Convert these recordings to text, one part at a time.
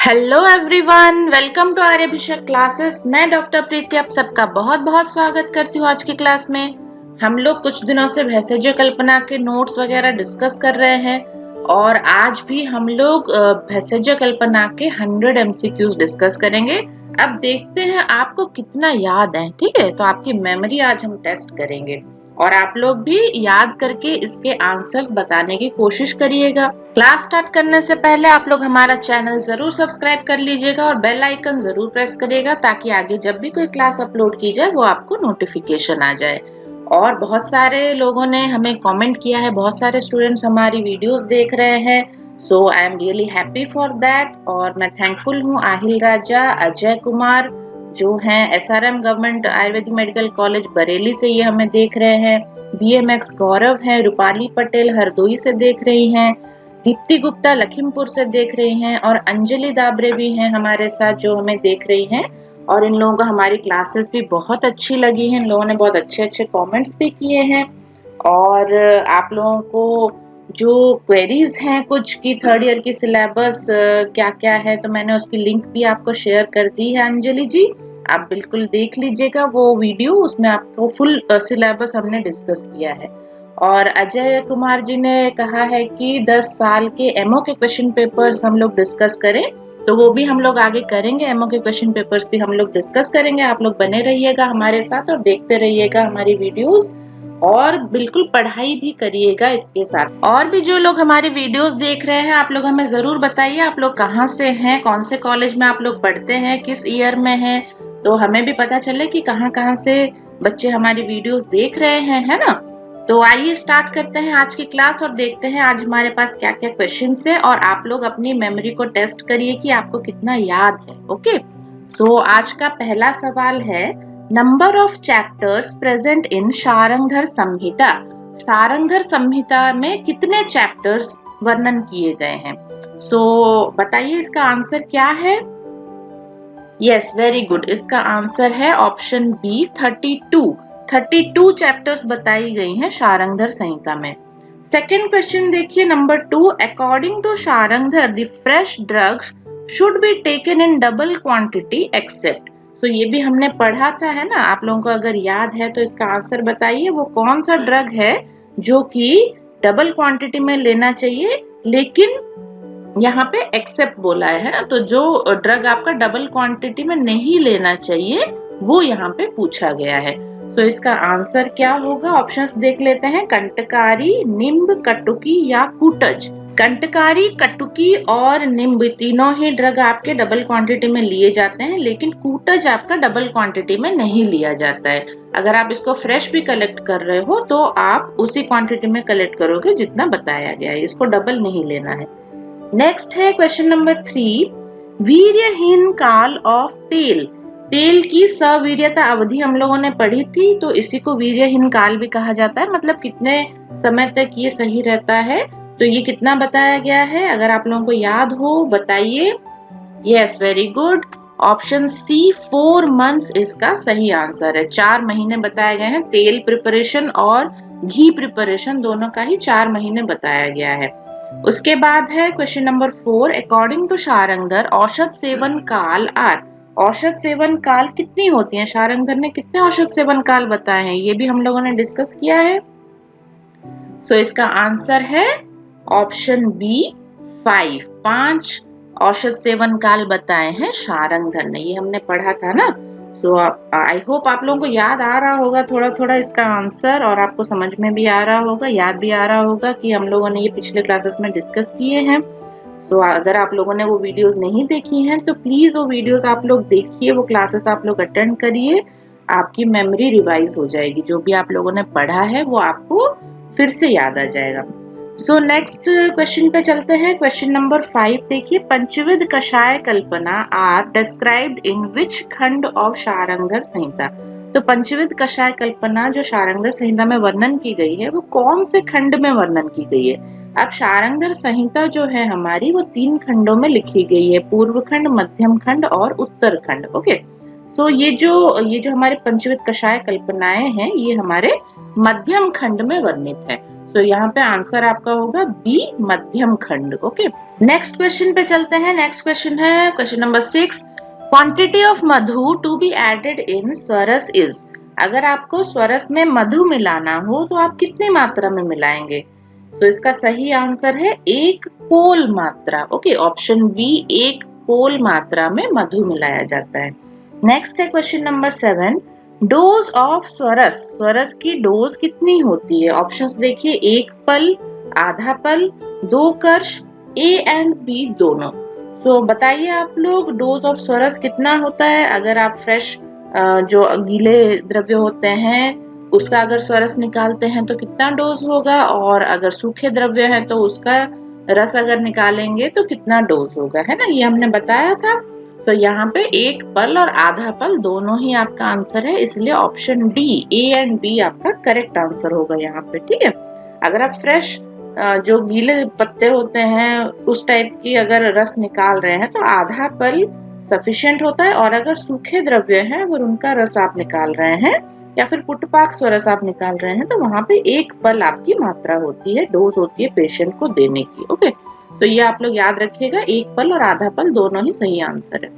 Hello everyone, welcome to Aryabhishak classes. मैं doctor Preeti आप सबका बहुत बहुत स्वागत करती हूँ। आज की क्लास में हम लोग कुछ दिनों से भेषज कल्पना के नोट्स वगैरह डिस्कस कर रहे हैं और आज भी हम लोग भेषज कल्पना के 100 एमसीक्यूज डिस्कस करेंगे। अब देखते हैं आपको कितना याद है। ठीक है, तो आपकी मेमोरी आज हम टेस्ट करेंगे और आप लोग भी याद करके इसके आंसर्स बताने की कोशिश करिएगा। क्लास स्टार्ट करने से पहले आप लोग हमारा चैनल जरूर सब्सक्राइब कर लीजिएगा और बेल आइकन जरूर प्रेस करिएगा ताकि आगे जब भी कोई क्लास अपलोड की जाए वो आपको नोटिफिकेशन आ जाए। और बहुत सारे लोगों ने हमें कमेंट किया है, बहुत सारे स्टूडेंट्स हमारी वीडियोस देख रहे हैं, so I am really happy for that. और मैं थैंकफुल हूँ आहिल राजा, अजय कुमार जो हैं SRM government Ayurvedic medical college Bareilly से ये हमें देख रहे हैं, बीएमएक्स गौरव हैं, रूपाली पटेल हरदोई से देख रही हैं, दीप्ति गुप्ता लखीमपुर से देख रही हैं और अंजलि दाबरे भी हैं हमारे साथ जो हमें देख रही हैं। और इन लोगों को हमारी क्लासेस भी बहुत अच्छी लगी हैं, इन लोगों ने बहुत अच्छे अच्छे कमेंट्स भी किए हैं। और आप लोगों को जो क्वेरीज हैं कुछ की थर्ड ईयर की सिलेबस क्या क्या है, तो मैंने उसकी लिंक भी आपको शेयर कर दी है अंजलि जी, आप बिल्कुल देख लीजिएगा वो वीडियो, उसमें आपको फुल सिलेबस हमने डिस्कस किया है। और अजय कुमार जी ने कहा है कि 10 साल के एमओ के क्वेश्चन पेपर्स हम लोग डिस्कस करें, तो वो भी हम लोग आगे करेंगे। एमओ के क्वेश्चन पेपर्स भी हम लोग डिस्कस करेंगे। आप लोग बने रहिएगा हमारे साथ और देखते रहिएगा हमारी वीडियोस और बिल्कुल पढ़ाई भी करिएगा इसके साथ। और भी जो लोग हमारी वीडियोस देख रहे हैं आप लोग हमें जरूर बताइए आप लोग कहाँ से हैं, कौन से कॉलेज में आप लोग पढ़ते हैं, किस ईयर में हैं, तो हमें भी पता चले कि कहाँ कहाँ से बच्चे हमारी वीडियोस देख रहे हैं, है ना। तो आइए स्टार्ट करते हैं आज की क्लास और देखते हैं आज हमारे पास क्या क्या क्वेश्चंस है और आप लोग अपनी मेमोरी को टेस्ट करिए कि आपको कितना याद है। ओके, सो आज का पहला सवाल है, number of chapters present in Sharangdhar Samhita. Sharangdhar Samhita में कितने चैप्टर्स वर्णन किए गए हैं। सो बताइए इसका आंसर क्या है। यस, वेरी गुड, इसका आंसर है ऑप्शन बी 32 चैप्टर्स बताई गई हैं शारंगधर संहिता में। सेकेंड क्वेश्चन देखिए, number 2, according to Sharangdhar the fresh drugs should be taken in double quantity except. तो ये भी हमने पढ़ा था, है ना, आप लोगों को अगर याद है तो इसका आंसर बताइए वो कौन सा ड्रग है जो कि डबल क्वांटिटी में लेना चाहिए लेकिन यहाँ पे एक्सेप्ट बोला है ना, तो जो ड्रग आपका डबल क्वांटिटी में नहीं लेना चाहिए वो यहाँ पे पूछा गया है। तो इसका आंसर क्या होगा, ऑप्शंस देख लेते हैं, कंटकारी, निम्ब, कटुकी या कूटज। कंटकारी, कटुकी और निम्ब तीनों ही ड्रग आपके डबल क्वांटिटी में लिए जाते हैं लेकिन कूटज आपका डबल क्वांटिटी में नहीं लिया जाता है। अगर आप इसको फ्रेश भी कलेक्ट कर रहे हो तो आप उसी क्वांटिटी में कलेक्ट करोगे जितना बताया गया है, इसको डबल नहीं लेना है। नेक्स्ट है क्वेश्चन नंबर 3, वीर्यहीन काल ऑफ तेल। तेल की सवीर्यता अवधि हम लोगों ने पढ़ी थी, तो इसी को वीर्यहीन काल भी कहा जाता है, मतलब कितने समय तक ये सही रहता है। तो ये कितना बताया गया है, अगर आप लोगों को याद हो बताइए। Yes, very good, option C 4 months इसका सही आंसर है। 4 महीने बताए गए हैं, तेल प्रिपरेशन और घी प्रिपरेशन दोनों का ही 4 महीने बताया गया है। उसके बाद है question number 4, according to Sharangdhar औषध सेवन काल आर। औषध सेवन काल कितनी होती हैं, शारंगधर ने कितने औषध सेवन काल बताए हैं, ये भी हम लोगों ने डिस्कस किया है। सो इसका आंसर है ऑप्शन बी 5 औषध सेवन काल बताए हैं शारंगधर ने, ये हमने पढ़ा था ना। सो आई होप आप लोगों को याद आ रहा होगा थोड़ा थोड़ा इसका आंसर और आपको समझ में भी आ रहा होगा, याद भी आ रहा होगा कि हम लोगों ने ये पिछले क्लासेस में डिस्कस किए हैं। सो अगर आप लोगों ने वो वीडियोस नहीं देखी हैं तो प्लीज वो वीडियोस आप लोग देखिए, वो क्लासेस आप लोग अटेंड करिए, आपकी मेमोरी रिवाइज हो जाएगी, जो भी आप लोगों ने पढ़ा है वो आपको फिर से याद आ जाएगा। सो नेक्स्ट क्वेश्चन पे चलते हैं, क्वेश्चन नंबर 5 देखिए, पंचविध कषाय कल्पना आर डिस्क्राइब्ड इन विच खंड ऑफ शारंगधर संहिता। तो पंचविध कषाय कल्पना जो शारंगधर संहिता में वर्णन की गई है वो कौन से खंड में वर्णन की गई है। अब शारंगधर संहिता जो है हमारी वो 3 खंडों में लिखी गई है, पूर्व खंड, मध्यम खंड और उत्तर खंड। ओके, तो ये जो हमारे पंचविध कषाय कल्पनाएं हैं ये हमारे मध्यम खंड में वर्णित है। तो यहाँ पे आंसर आपका होगा बी, मध्यम खंड। ओके, नेक्स्ट क्वेश्चन पे चलते हैं। नेक्स्ट क्वेश्चन है question number 6। Quantity of madhu to be added in swaras is. अगर आपको स्वरस में मधु मिलाना हो तो आप कितनी मात्रा में मिलाएंगे? तो इसका सही आंसर है 1 पोल मात्रा। ओके, ऑप्शन बी, 1 पोल मात्रा में मधु मिलाया जाता है। नेक्स्ट है क्वेश्चन नंबर 7। डोज ऑफ स्वरस, स्वरस की डोज कितनी होती है? ऑप्शंस देखिए, 1 पल, आधा पल, 2 कर्ष, ए एंड बी दोनों। तो बताइए आप लोग, डोज ऑफ स्वरस कितना होता है? अगर आप फ्रेश जो गीले द्रव्य होते हैं उसका अगर स्वरस निकालते हैं तो कितना डोज होगा, और अगर सूखे द्रव्य है तो उसका रस अगर निकालेंगे तो कितना डोज होगा, है ना, ये हमने बताया था। तो यहाँ पे 1 पल और आधा पल दोनों ही आपका आंसर है, इसलिए option D, A and B आपका करेक्ट आंसर होगा यहाँ पे। ठीक है, अगर आप फ्रेश जो गीले पत्ते होते हैं उस टाइप की अगर रस निकाल रहे हैं तो आधा पल सफिशिएंट होता है, और अगर सूखे द्रव्य हैं अगर उनका रस आप निकाल रहे हैं या फिर पुटपाक स्वरस आप निकाल रहे हैं तो वहां पे 1 पल आपकी मात्रा होती है, डोज होती है पेशेंट को देने की। ओके, तो ये आप लोग याद रखिएगा, 1 पल और आधा पल दोनों ही सही आंसर है।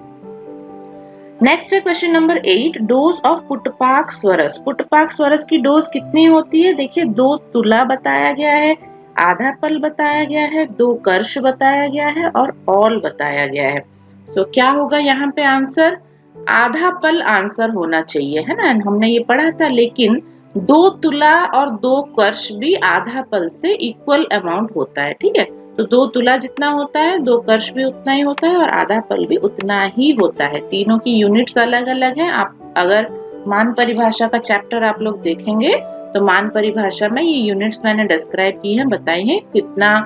नेक्स्ट है question number 8। Dose of putpak swaras. पुटपाक स्वरस की डोज कितनी होती है? देखिए, 2 तुला बताया गया है, आधा पल बताया गया है, 2 कर्ष बताया गया है और ऑल बताया गया है। तो क्या होगा यहाँ पे आंसर? आधा पल आंसर होना चाहिए, है ना, हमने ये पढ़ा था। लेकिन 2 तुला और 2 कर्ष भी आधा पल से इक्वल अमाउंट होता है। ठीक है, तो 2 तुला जितना होता है 2 कर्ष भी उतना ही होता है और आधा पल भी उतना ही होता है। तीनों की यूनिट्स अलग अलग हैं। आप अगर मान परिभाषा का चैप्टर आप लोग देखेंगे तो मान परिभाषा में ये यूनिट्स मैंने डिस्क्राइब की है, बताई है, कितना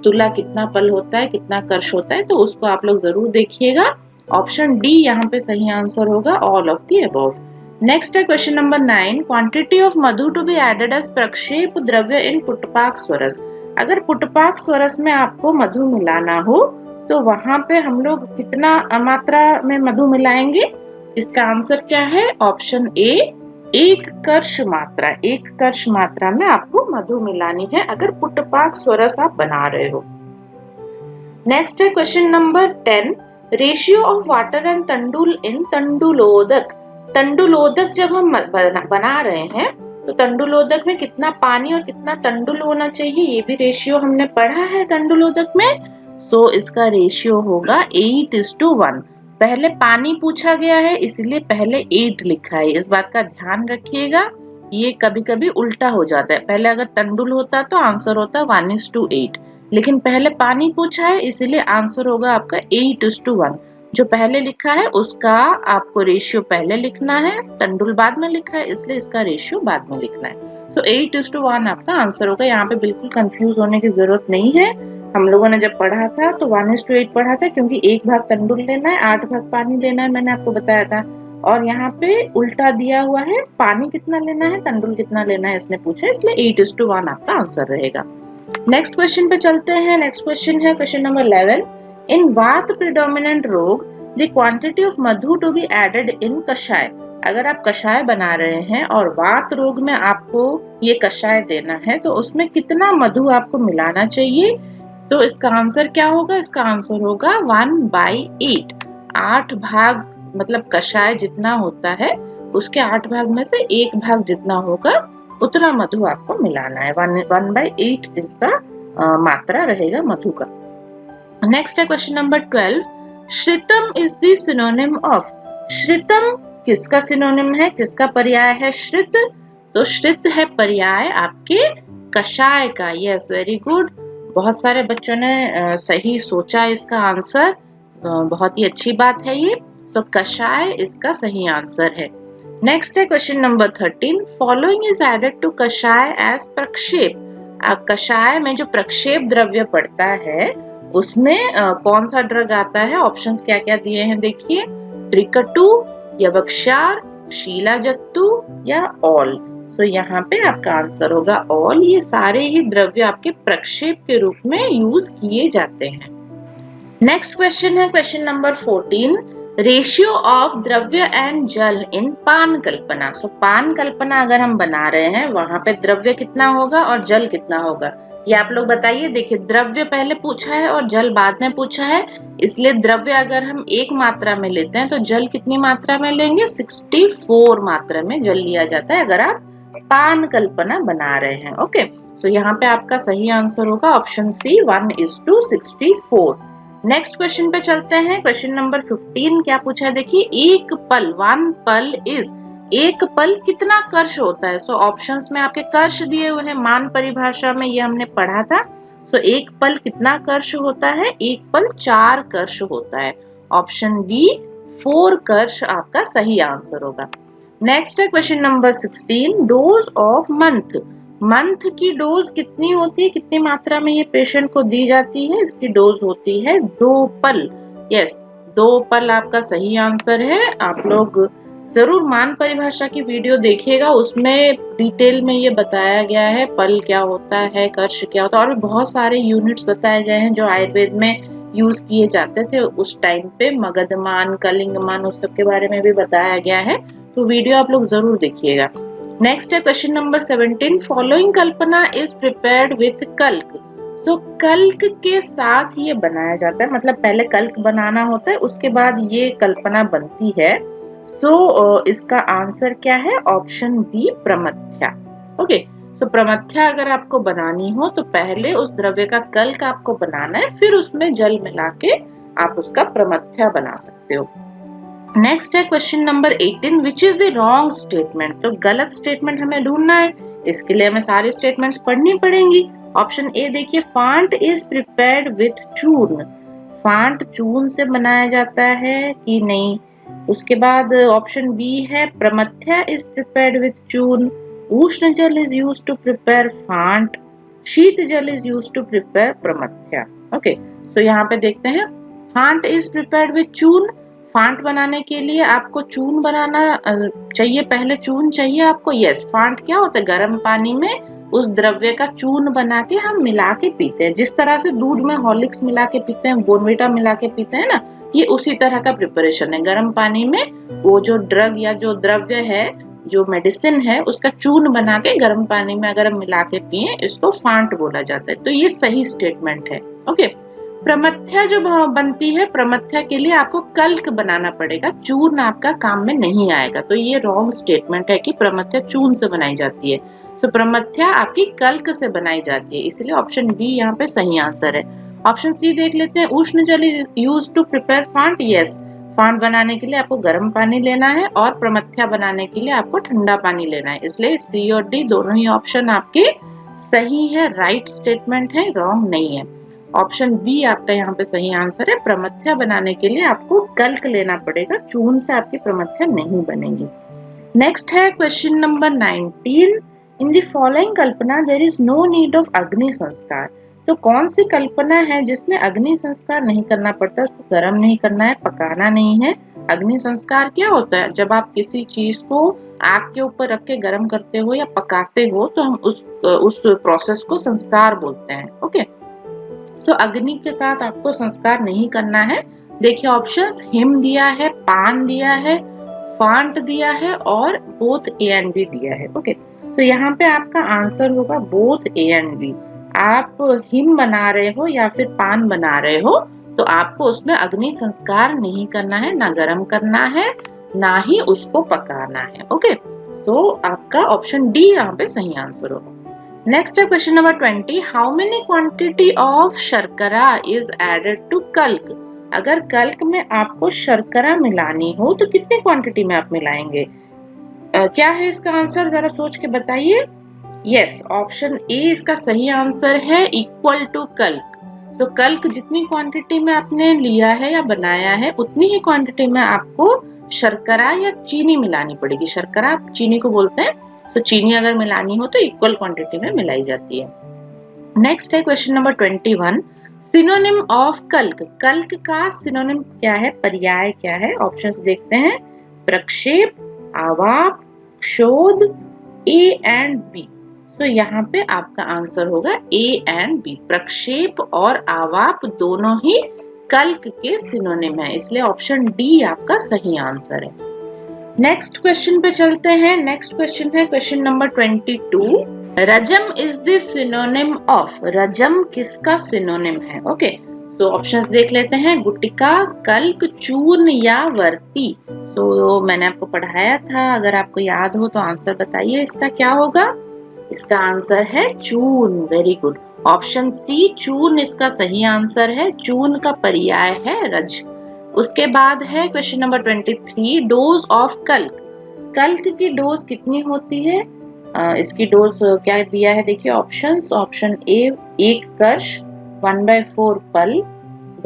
तुला कितना पल होता है, कितना कर्ष होता है, तो उसको आप लोग जरूर देखिएगा। ऑप्शन डी यहाँ पे सही आंसर होगा, all of the above. Next है question number 9। Quantity of madhu to be added as prakshep dravya इन पुटपाक स्वरस। अगर पुटपाक स्वरस में आपको मधु मिलाना हो तो वहां पे हम लोग कितना मात्रा में मधु मिलाएंगे? इसका आंसर क्या है? ऑप्शन ए, 1 कर्ष मात्रा। 1 कर्ष मात्रा में आपको मधु मिलानी है अगर पुटपाक स्वरस आप बना रहे हो। नेक्स्ट है question number 10। Ratio of water and tandul in tandulodak. तंडुलोदक जब हम बना रहे हैं तो तंडुलोदक में कितना पानी और कितना तंडुल होना चाहिए, ये भी रेशियो हमने पढ़ा है तंडुलोदक में। तो इसका रेशियो होगा 8:1। पहले पानी पूछा गया है इसलिए पहले 8 लिखा है, इस बात का ध्यान रखिएगा। ये कभी कभी उल्टा हो जाता है, पहले अगर तंडुल होता तो आंसर होता 1:8, लेकिन पहले पानी पूछा है इसलिए आंसर होगा आपका 8:1। जो पहले लिखा है उसका आपको रेशियो पहले लिखना है, तंडुल बाद में लिखा है इसलिए इसका रेशियो बाद में लिखना है। तो 8:1 आपका आंसर होगा। यहाँ पे बिल्कुल कंफ्यूज होने की जरूरत नहीं है। हम लोगों ने जब पढ़ा था तो 1:8 पढ़ा था, क्योंकि 1 भाग तंडुल लेना है, 8 भाग पानी लेना है, मैंने आपको बताया था। और यहाँ पे उल्टा दिया हुआ है, पानी कितना लेना है तंडुल कितना लेना है इसने पूछा, इसलिए 8:1 आपका आंसर रहेगा। नेक्स्ट क्वेश्चन पे चलते हैं। नेक्स्ट क्वेश्चन है question number 11। In vata predominant rog the quantity of madhu to be added in kashaya. अगर आप कषाय बना रहे हैं और वात रोग में आपको ये कषाय देना है तो उसमें कितना मधु आपको मिलाना चाहिए? तो इसका आंसर क्या होगा? इसका आंसर होगा 1/8। 8 भाग मतलब कषाय जितना होता है उसके 8 भाग में से 1 भाग जितना होगा उतना मधु आपको मिलाना है। 1/8 इसका मात्रा रहेगा मधु का। नेक्स्ट है question number 12। Shritam is the synonym of. श्रितम किसका सिनोनिम है, किसका पर्याय है? श्रित। तो श्रित है पर्याय आपके कषाय का। Yes, very good. बहुत सारे बच्चों ने सही सोचा इसका आंसर, बहुत ही अच्छी बात है ये। तो कषाय इसका सही आंसर है। नेक्स्ट है question number 13। Following is added to kashaya as prakshep. कषाय में जो प्रक्षेप द्रव्य पड़ता है उसमें कौन सा ड्रग आता है? ऑप्शंस क्या क्या दिए हैं देखिए, त्रिकटु, यवक्षार, शीलाजत्तु या ऑल। तो यहाँ पे आपका आंसर होगा ऑल। ये सारे ही द्रव्य आपके प्रक्षेप के रूप में यूज किए जाते हैं। नेक्स्ट क्वेश्चन है क्वेश्चन नंबर 14। रेशियो ऑफ द्रव्य एंड जल इन पान कल्पना। सो पान कल्पना अगर हम बना रहे हैं, वहां पे द्रव्य कितना होगा और जल कितना होगा, ये आप लोग बताइए। देखिए, द्रव्य पहले पूछा है और जल बाद में पूछा है, इसलिए द्रव्य अगर हम 1 मात्रा में लेते हैं तो जल कितनी मात्रा में लेंगे, 64 मात्रा में जल लिया जाता है अगर आप पान कल्पना बना रहे हैं। ओके, तो यहाँ पे आपका सही आंसर होगा ऑप्शन सी, 1:64। नेक्स्ट क्वेश्चन पे चलते हैं। क्वेश्चन नंबर 15 क्या पूछा है, देखिए, एक पल, 1 पल इज, एक पल कितना कर्ष होता है। सो ऑप्शंस में आपके कर्ष दिए हुए हैं, मान परिभाषा में ये हमने पढ़ा था। सो एक पल कितना कर्ष होता है, एक पल 4 कर्ष होता है। ऑप्शन बी 4 कर्ष आपका सही आंसर होगा। नेक्स्ट है question number 16, dose of month. Month की डोज कितनी होती है, कितनी मात्रा में ये पेशेंट को दी जाती है, इसकी डोज होती है 2 पल। यस, 2 पल आपका सही आंसर है। आप लोग जरूर मान परिभाषा की वीडियो देखिएगा, उसमें डिटेल में ये बताया गया है पल क्या होता है, कर्ष क्या होता है, और बहुत सारे यूनिट्स बताए गए हैं जो आयुर्वेद में यूज किए जाते थे उस टाइम पे। मगधमान, कलिंगमान, उस सब के बारे में भी बताया गया है, तो वीडियो आप लोग जरूर देखिएगा। नेक्स्ट है question number 17, following kalpana is prepared with कल्क। तो कल्क के साथ ये बनाया जाता है, मतलब पहले कल्क बनाना होता है, उसके बाद ये कल्पना बनती है। सो इसका आंसर क्या है, ऑप्शन बी प्रमथ्या। ओके, सो प्रमथ्या अगर आपको बनानी हो तो पहले उस द्रव्य का कल्क आपको बनाना है, फिर उसमें जल मिला के आप उसका प्रमथ्या बना सकते हो। नेक्स्ट है question number 18, which is the wrong statement. तो गलत स्टेटमेंट हमें ढूंढना है, इसके लिए हमें सारी स्टेटमेंट्स पढ़नी पड़ेंगी। ऑप्शन ए देखिए, font is prepared with churna. Font चूर्ण से बनाया जाता है कि नहीं। उसके बाद ऑप्शन बी है, प्रमथ्या is prepared with churna. Ushna jal is used to prepare phant. Sheet jal is used to prepare pramathya. Okay, तो यहाँ पे देखते हैं, phant is prepared with churna. फांट बनाने के लिए आपको चूर्ण बनाना चाहिए, पहले चूर्ण चाहिए आपको। यस, फांट क्या होता है, गर्म पानी में उस द्रव्य का चूर्ण बना के हम मिला के पीते हैं, जिस तरह से दूध में हॉर्लिक्स मिला के पीते हैं, बोर्नविटा मिला के पीते हैं ना, ये उसी तरह का प्रिपरेशन है। गर्म पानी में वो जो ड्रग या जो द्रव्य है, जो मेडिसिन है, उसका चूर्ण बना के गर्म पानी में अगर हम मिला के पिए, इसको फांट बोला जाता है। तो ये सही स्टेटमेंट है। ओके, प्रमथ्या जो बनती है, प्रमथ्या के लिए आपको कल्क बनाना पड़ेगा, चूर्ण आपका काम में नहीं आएगा। तो ये रॉन्ग स्टेटमेंट है कि प्रमथ्या चूर्ण से बनाई जाती है। तो प्रमथ्या आपकी कल्क से बनाई जाती है, इसलिए ऑप्शन बी यहाँ पे सही आंसर है। ऑप्शन सी देख लेते हैं, ushna jal is used to prepare phant. Yes, फांट बनाने के लिए आपको गर्म पानी लेना है और प्रमथ्या बनाने के लिए आपको ठंडा पानी लेना है, इसलिए सी और डी दोनों ही ऑप्शन आपके सही है, राइट स्टेटमेंट है, रॉन्ग नहीं है। ऑप्शन बी आपका यहाँ पे सही आंसर है। प्रमथ्या बनाने के लिए आपको कल्क लेना पड़ेगा, चूर्ण से आपकी प्रमथ्या नहीं बनेगी। नेक्स्ट है question number 19, in the following kalpana there is no need of agni sanskar. तो कौन सी कल्पना है जिसमें अग्नि संस्कार नहीं करना पड़ता, उसको गर्म नहीं करना है, पकाना नहीं है। अग्नि संस्कार क्या होता है, जब आप किसी चीज को आग के ऊपर रख के गर्म करते हो या पकाते हो तो हम उस प्रोसेस को संस्कार बोलते हैं। ओके, सो अग्नि के साथ आपको संस्कार नहीं करना है। देखिए ऑप्शंस, हिम दिया है, पान दिया है, फांट दिया है और बोथ ए एंड बी दिया है। ओके, तो यहाँ पे आपका आंसर होगा बोथ ए एंड बी। आप हिम बना रहे हो या फिर पान बना रहे हो तो आपको उसमें अग्नि संस्कार नहीं करना है, ना गर्म करना है, ना ही उसको पकाना है। ओके, तो आपका ऑप्शन डी यहाँ पे सही आंसर होगा। नेक्स्ट है question number 20, how many quantity of शर्करा इज एडेड टू कल्क। अगर कल्क में आपको शर्करा मिलानी हो तो कितनी क्वांटिटी में आप मिलाएंगे। क्या है इसका आंसर, जरा सोच के बताइए। यस, ऑप्शन ए इसका सही आंसर है, इक्वल टू कल्क। तो कल्क जितनी क्वांटिटी में आपने लिया है या बनाया है, उतनी ही क्वांटिटी में आपको शर्करा या चीनी मिलानी पड़ेगी। शर्करा आप चीनी को बोलते हैं, तो चीनी अगर मिलानी हो तो इक्वल क्वांटिटी में मिलाई जाती है। नेक्स्ट है क्वेश्चन नंबर 21, सिनोनिम ऑफ कल्क। कल्क का सिनोनिम क्या है, पर्याय क्या है। ऑप्शंस देखते हैं, प्रक्षेप, आवाप, क्षोध, ए एंड बी। तो यहाँ पे आपका आंसर होगा ए एंड बी। प्रक्षेप और आवाप दोनों ही कल्क के सिनोनिम है, इसलिए ऑप्शन डी आपका सही आंसर है। नेक्स्ट क्वेश्चन पे चलते हैं। नेक्स्ट क्वेश्चन है question number 22। Rajam is the synonym of. रजम किसका सिनोनिम है? ओके, तो ऑप्शंस देख लेते हैं। गुटिका, कल्क, चूर्ण या वर्ती। तो मैंने आपको पढ़ाया था, अगर आपको याद हो तो आंसर बताइए इसका क्या होगा। इसका आंसर है चूर्ण। वेरी गुड, ऑप्शन सी चूर्ण इसका सही आंसर है। चूर्ण का पर्याय है रज। उसके बाद है क्वेश्चन नंबर 23। डोज ऑफ कल्क। कल्क की डोज कितनी होती है? इसकी डोज क्या दिया है देखिए ऑप्शंस। ऑप्शन ए 1 कर्ष, 1/4 पल,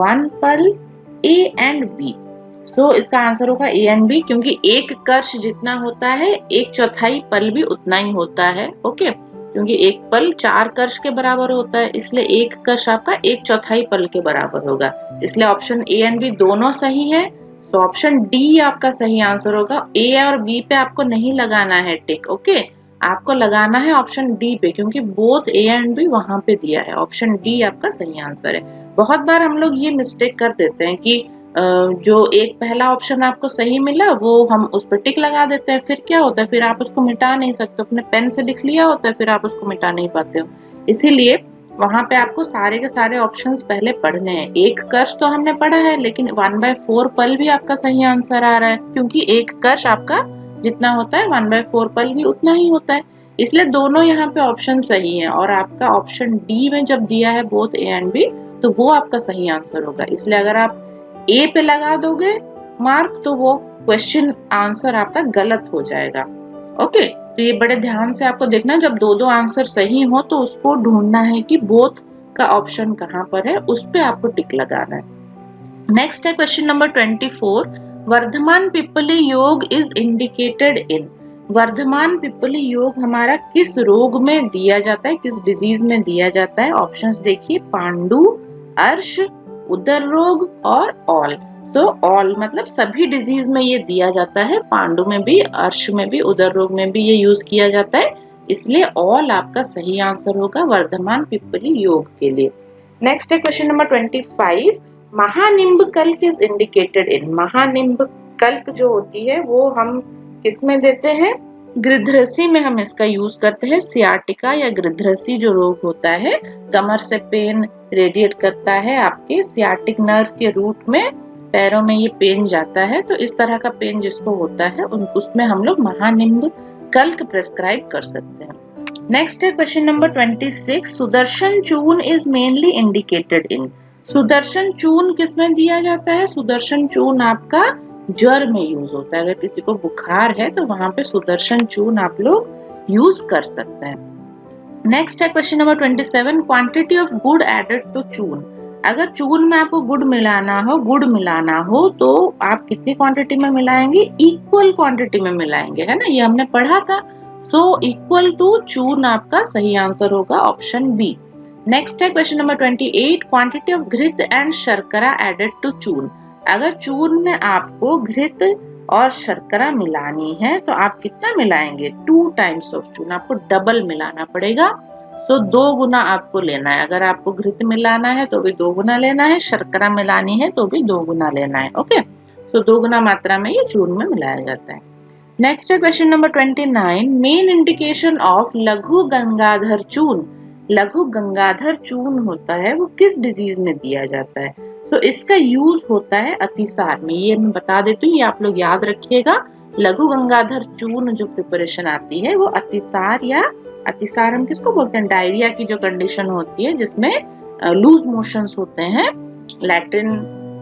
1 पल, ए एंड बी। तो इसका आंसर होगा ए एंड बी, क्योंकि 1 कर्ष जितना होता है 1/4 पल भी उतना ही होता है। ओके, क्योंकि 1 पल 4 कर्ष के बराबर होता है, इसलिए 1 कर्ष आपका 1/4 पल के बराबर होगा। इसलिए ऑप्शन ए एंड बी दोनों सही है। तो ऑप्शन डी आपका सही आंसर होगा। ए और बी पे आपको नहीं लगाना है टिक। ओके, आपको लगाना है ऑप्शन डी पे, क्योंकि बोथ ए एंड बी वहां पे दिया है। ऑप्शन डी आपका सही आंसर है। बहुत बार हम लोग ये मिस्टेक कर देते हैं कि जो एक पहला ऑप्शन आपको सही मिला वो हम उस पर टिक लगा देते हैं, फिर क्या होता है, फिर आप उसको मिटा नहीं सकते। अपने पेन से लिख लिया होता है, फिर आप उसको मिटा नहीं पाते हो। इसीलिए वहां पे आपको सारे के सारे ऑप्शंस पहले पढ़ने हैं। 1 कर्ष तो हमने पढ़ा है, लेकिन 1/4 पल भी आपका सही आंसर आ रहा है, क्योंकि 1 कर्ष आपका जितना होता है 1/4 पल भी उतना ही होता है। इसलिए दोनों यहाँ पे ऑप्शन सही है, और आपका ऑप्शन डी में जब दिया है बोथ ए एंड बी, तो वो आपका सही आंसर होगा। इसलिए अगर आप ए पे लगा दोगे मार्क, तो वो क्वेश्चन आंसर आपका गलत हो जाएगा। ओके, तो ये बड़े ध्यान से आपको देखना, जब दो आंसर सही हो तो उसको ढूंढना है कि बोथ का ऑप्शन कहाँ पर है, उस पे आपको टिक लगाना है। नेक्स्ट है क्वेश्चन नंबर 24। वर्धमान पिप्पली योग इज इंडिकेटेड इन। वर्धमान पिप्पली योग हमारा किस रोग में दिया जाता है, किस डिजीज में दिया जाता है? ऑप्शंस देखिए, पांडु, अर्श, उदर रोग और ऑल। तो ऑल मतलब सभी डिजीज में ये दिया जाता है। पांडु में भी, अर्श में भी, उदर रोग में भी ये यूज किया जाता है, इसलिए ऑल आपका सही आंसर होगा वर्धमान पिप्पली योग के लिए। नेक्स्ट है क्वेश्चन नंबर 25। महानिम्ब कल्क इज इंडिकेटेड इन। महानिम्ब कल्क जो होती है वो हम किस में देते हैं? गृध्रसी में हम इसका यूज करते हैं। सियाटिका या गृध्रसी जो रोग होता है, कमर से पेन रेडिएट करता है आपके सियाटिक नर्व के रूट में, पैरों में ये पेन जाता है, तो इस तरह का पेन जिसको होता है उसमें हम लोग महानिम्ब कल्क प्रेस्क्राइब कर सकते हैं। नेक्स्ट है क्वेश्चन नंबर 26। सुदर्शन चूर्ण इज मेनली इंडिकेटेड इन। सुदर्शन चूर्ण किसमें दिया जाता है? सुदर्शन चूर्ण आपका ज्वर में यूज होता है। अगर किसी को बुखार है तो वहां पे सुदर्शन चूर्ण आप लोग यूज कर सकते हैं। नेक्स्ट है क्वेश्चन नंबर 27। क्वांटिटी ऑफ गुड़ एडेड टू चूर्ण। अगर चूर्ण में आपको गुड़ मिलाना हो तो आप कितनी क्वांटिटी में मिलाएंगे? इक्वल क्वांटिटी में मिलाएंगे, है ना, ये हमने पढ़ा था। सो इक्वल टू चूर्ण आपका सही आंसर होगा ऑप्शन बी। नेक्स्ट है क्वेश्चन नंबर 28। क्वांटिटी ऑफ घृत एंड शर्करा एडेड टू चूर्ण। अगर चूर्ण में आपको घृत और शर्करा मिलानी है तो आप कितना मिलाएंगे? 2 टाइम्स ऑफ चूर्ण, आपको डबल मिलाना पड़ेगा। तो 2 गुना आपको लेना है। अगर आपको घृत मिलाना है तो भी 2 गुना लेना है, शर्करा मिलानी है तो भी 2 गुना लेना है। ओके, तो 2 गुना मात्रा में ये चूर्ण में मिलाया जाता है। नेक्स्ट है question number 29। Main indication of लघु गंगाधर चूर्ण। लघु गंगाधर चूर्ण होता है वो किस डिजीज में दिया जाता है? तो इसका यूज होता है अतिसार में। ये मैं बता देती हूँ, ये आप लोग याद रखिएगा। लघु गंगाधर चूर्ण जो प्रिपरेशन आती है वो अतिसार, या अतिसार हम किसको बोलते हैं? डायरिया की जो कंडीशन होती है जिसमें लूज मोशंस होते हैं, लैट्रिन,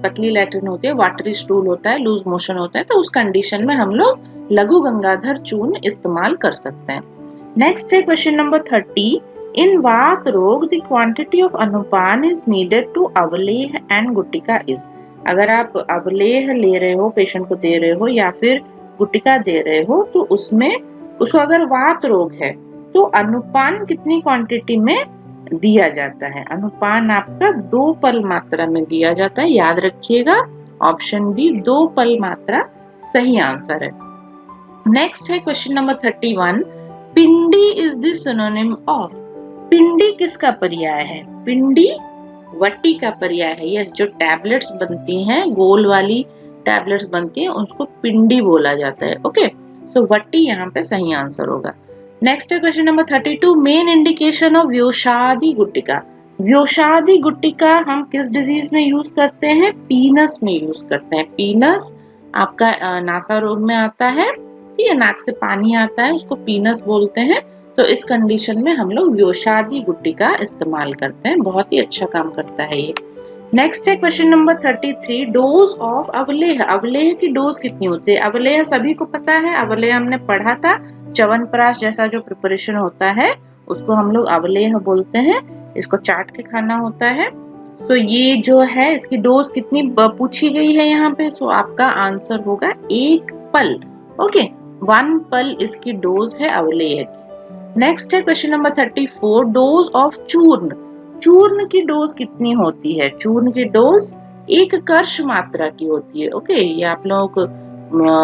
पतली लैट्रिन होती है, वाटरी स्टूल होता है, लूज मोशन होता है, तो उस कंडीशन में हम लोग लघु गंगाधर चूर्ण इस्तेमाल कर सकते हैं। नेक्स्ट है question number 30। In vaat rog the quantity of anupan is needed to avaleh and gutika is. अगर आप अवलेह ले रहे हो, पेशेंट को दे रहे हो, या फिर गुटिका दे रहे हो, तो उसमें उसको अगर वात रोग है तो अनुपान कितनी क्वांटिटी में दिया जाता है? अनुपान आपका 2 पल मात्रा में दिया जाता है, याद रखिएगा। ऑप्शन बी 2 पल मात्रा सही आंसर है। नेक्स्ट है question number 31। Pindi is the synonym of. पिंडी किसका पर्याय है? पिंडी वटी का पर्याय है, ये जो टैबलेट्स बनती हैं, गोल वाली टैबलेट्स बनती हैं, उसको पिंडी बोला जाता है। ओके, सो वटी यहाँ पे सही आंसर होगा। नेक्स्ट है question number 32, main indication of Vyoshadi gutika. व्योषादि गुटिका हम किस डिजीज में यूज करते हैं? पीनस में यूज करते हैं। पीनस आपका नासा रोग में आता है, ठीक है, नाक से पानी आता है, उसको पीनस बोलते हैं। तो इस कंडीशन में हम लोग व्योषादि गुटिका इस्तेमाल करते हैं, बहुत ही अच्छा काम करता है ये। नेक्स्ट है क्वेश्चन नंबर 33, डोज ऑफ अवलेह। अवलेह की डोज कितनी होती है? अवलेह सभी को पता है, अवलेह हमने पढ़ा था, च्यवनप्राश जैसा जो प्रिपरेशन होता है उसको हम लोग अवलेह बोलते हैं। इसको चाट के खाना होता है। तो ये जो है इसकी डोज कितनी पूछी गई है यहाँ पे, सो आपका आंसर होगा 1 पल। ओके, 1 पल इसकी डोज है अवलेह की। नेक्स्ट है क्वेश्चन नंबर 34, डोज ऑफ चूर्ण। चूर्ण की डोज कितनी होती है? चूर्ण की डोज 1 कर्ष मात्रा की होती है। ओके, ये आप लोग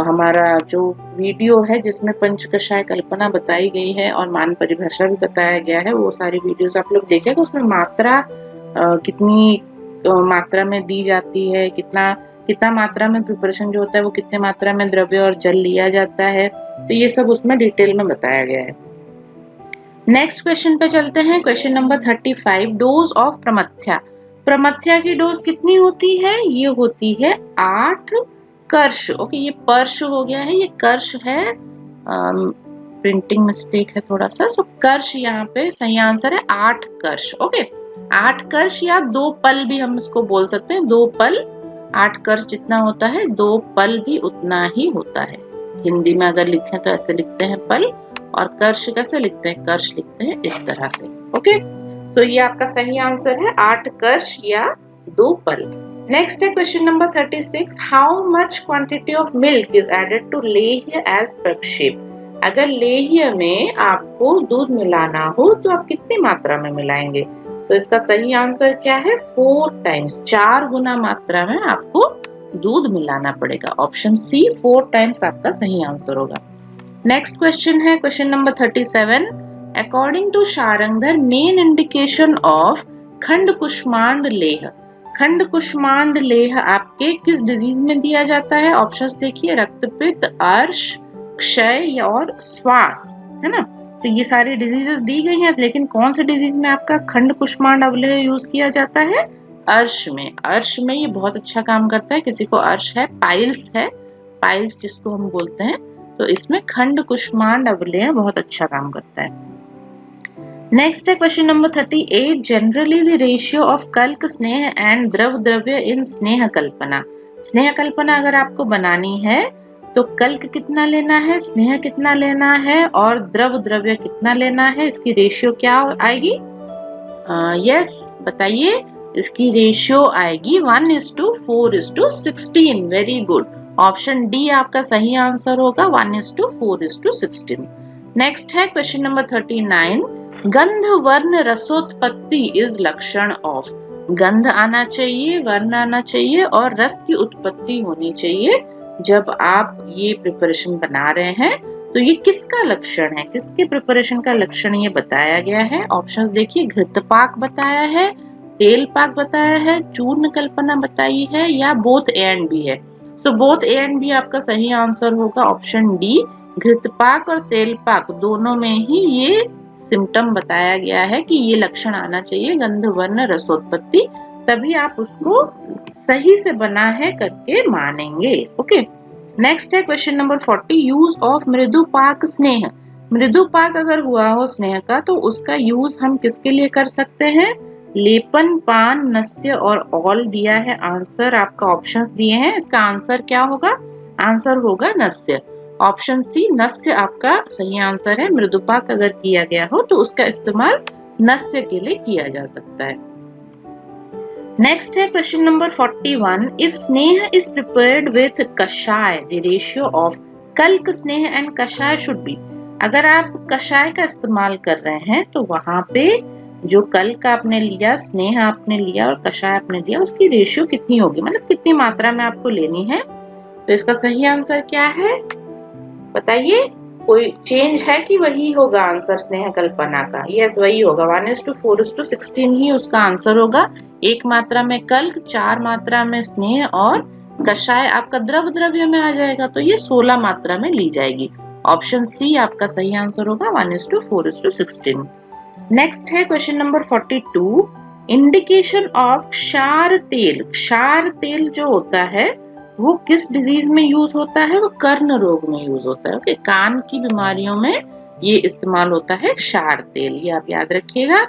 हमारा जो वीडियो है जिसमें पंचकषाय कल्पना बताई गई है और मान परिभाषा भी बताया गया है, वो सारी वीडियोस आप लोग देखेगा, उसमें मात्रा कितनी मात्रा में दी जाती है, कितना मात्रा में प्रिपरेशन जो होता है वो कितने मात्रा में द्रव्य और जल लिया जाता है, तो ये सब उसमें डिटेल में बताया गया है। नेक्स्ट क्वेश्चन पे चलते हैं, क्वेश्चन नंबर 35, डोज ऑफ प्रमथ्या। प्रमथ्या की डोज कितनी होती है? ये होती है 8 कर्ष। ओके, ये पर्श हो गया है, ये कर्ष है, प्रिंटिंग मिस्टेक है थोड़ा सा, सो कर्ष यहाँ पे सही आंसर है 8 कर्ष। ओके, 8 कर्ष या 2 पल भी हम इसको बोल सकते हैं। 2 पल, 8 कर्ष जितना होता है 2 पल भी उतना ही होता है। हिंदी में अगर लिखें तो ऐसे लिखते हैं पल, और कर्ष कैसे लिखते हैं? कर्ष लिखते हैं इस तरह से। ओके, तो ये आपका सही आंसर है 8 कर्ष या 2 पल। नेक्स्ट है question number 36, how much quantity of milk is added to lehya as prakshep. अगर लेह्य में आपको दूध मिलाना हो तो आप कितनी मात्रा में मिलाएंगे? तो इसका सही आंसर क्या है? 4 टाइम्स, 4 गुना मात्रा में आपको दूध मिलाना पड़ेगा। ऑप्शन सी 4 टाइम्स आपका सही आंसर होगा। नेक्स्ट क्वेश्चन है question number 37, according to Sharangdhar main indication of khand kushmand Leh. खंड कुष्मांड लेह आपके किस डिजीज में दिया जाता है? ऑप्शंस देखिए, रक्तपित्त, अर्श, क्षय और श्वास, है ना। तो ये सारी डिजीजेस दी गई हैं, लेकिन कौन से डिजीज में आपका खंड कुष्मांड अवलेह यूज किया जाता है? अर्श में। अर्श में ये बहुत अच्छा काम करता है। किसी को अर्श है, पाइल्स है, पाइल्स जिसको हम बोलते हैं, तो इसमें खंड कुष्मांड अवलेह बहुत अच्छा काम करता है। नेक्स्ट है question number 38, generally the ratio of कल्क स्नेह एंड द्रव द्रव्य इन स्नेह कल्पना। स्नेह कल्पना अगर आपको बनानी है तो कल्क कितना लेना है, स्नेह कितना लेना है और द्रव द्रव्य कितना लेना है, इसकी रेशियो क्या आएगी? यस, बताइए। इसकी रेशियो आएगी 1:4:16। वेरी गुड, ऑप्शन डी आपका सही आंसर होगा, 1:4:16। नेक्स्ट है क्वेश्चन नंबर 39, गंध वर्ण रसोत्पत्ति इज लक्षण ऑफ। गंध आना चाहिए, वर्ण आना चाहिए और रस की उत्पत्ति होनी चाहिए जब आप ये प्रिपरेशन बना रहे हैं। तो ये किसका लक्षण है, किसके प्रिपरेशन का लक्षण ये बताया गया है? ऑप्शंस देखिए, घृतपाक बताया है, तेल पाक बताया है, चूर्ण कल्पना बताई है, या बोथ ए एंड बी है। तो बोथ ए एंड बी आपका सही आंसर होगा, ऑप्शन डी। घृतपाक और तेल पाक दोनों में ही ये सिम्टम बताया गया है कि ये लक्षण आना चाहिए, गंध वर्ण रसोत्पत्ति, तभी आप उसको सही से बना है करके मानेंगे। ओके, नेक्स्ट है क्वेश्चन नंबर 40, यूज ऑफ मृदु पाक स्नेह। मृदु पाक अगर हुआ हो स्नेह का तो उसका यूज हम किसके लिए कर सकते हैं? लेपन, पान, नस्य और ऑल दिया है आंसर, आपका ऑप्शंस दिए हैं, इसका आंसर क्या होगा? आंसर होगा नस्य। ऑप्शन सी नस्य आपका सही आंसर है। मृदुपाक अगर किया गया हो तो उसका इस्तेमाल नस्य के लिए किया जा सकता है। नेक्स्ट है क्वेश्चन नंबर 41, इफ स्नेह इज प्रिपेयर्ड विथ कषाय द रेशियो ऑफ कल्क स्नेह एंड कषाय शुड बी। अगर आप कषाय का इस्तेमाल कर रहे हैं तो वहां पे जो कल्क आपने लिया, स्नेह आपने लिया और कषाय आपने लिया, उसकी रेशियो कितनी होगी, मतलब कितनी मात्रा में आपको लेनी है। तो इसका सही आंसर क्या है बताइए? कोई चेंज है कि वही होगा आंसर स्नेह कल्पना का? यस, वही होगा। 1:4:16 ही उसका आंसर होगा। एक मात्रा में कल्क, 4 मात्रा में स्नेह और कषाय आपका द्रव द्रव्य में आ जाएगा, तो ये 16 मात्रा में ली जाएगी। ऑप्शन सी आपका सही आंसर होगा 1:4:16। नेक्स्ट है क्वेश्चन नंबर 42। इंडिकेशन ऑफ क्षार तेल। क्षार तेल जो होता है वो किस डिजीज में यूज होता है? वो कर्ण रोग में यूज होता है। ओके, कान की बीमारियों में ये इस्तेमाल होता है क्षार तेल, ये आप याद रखिएगा।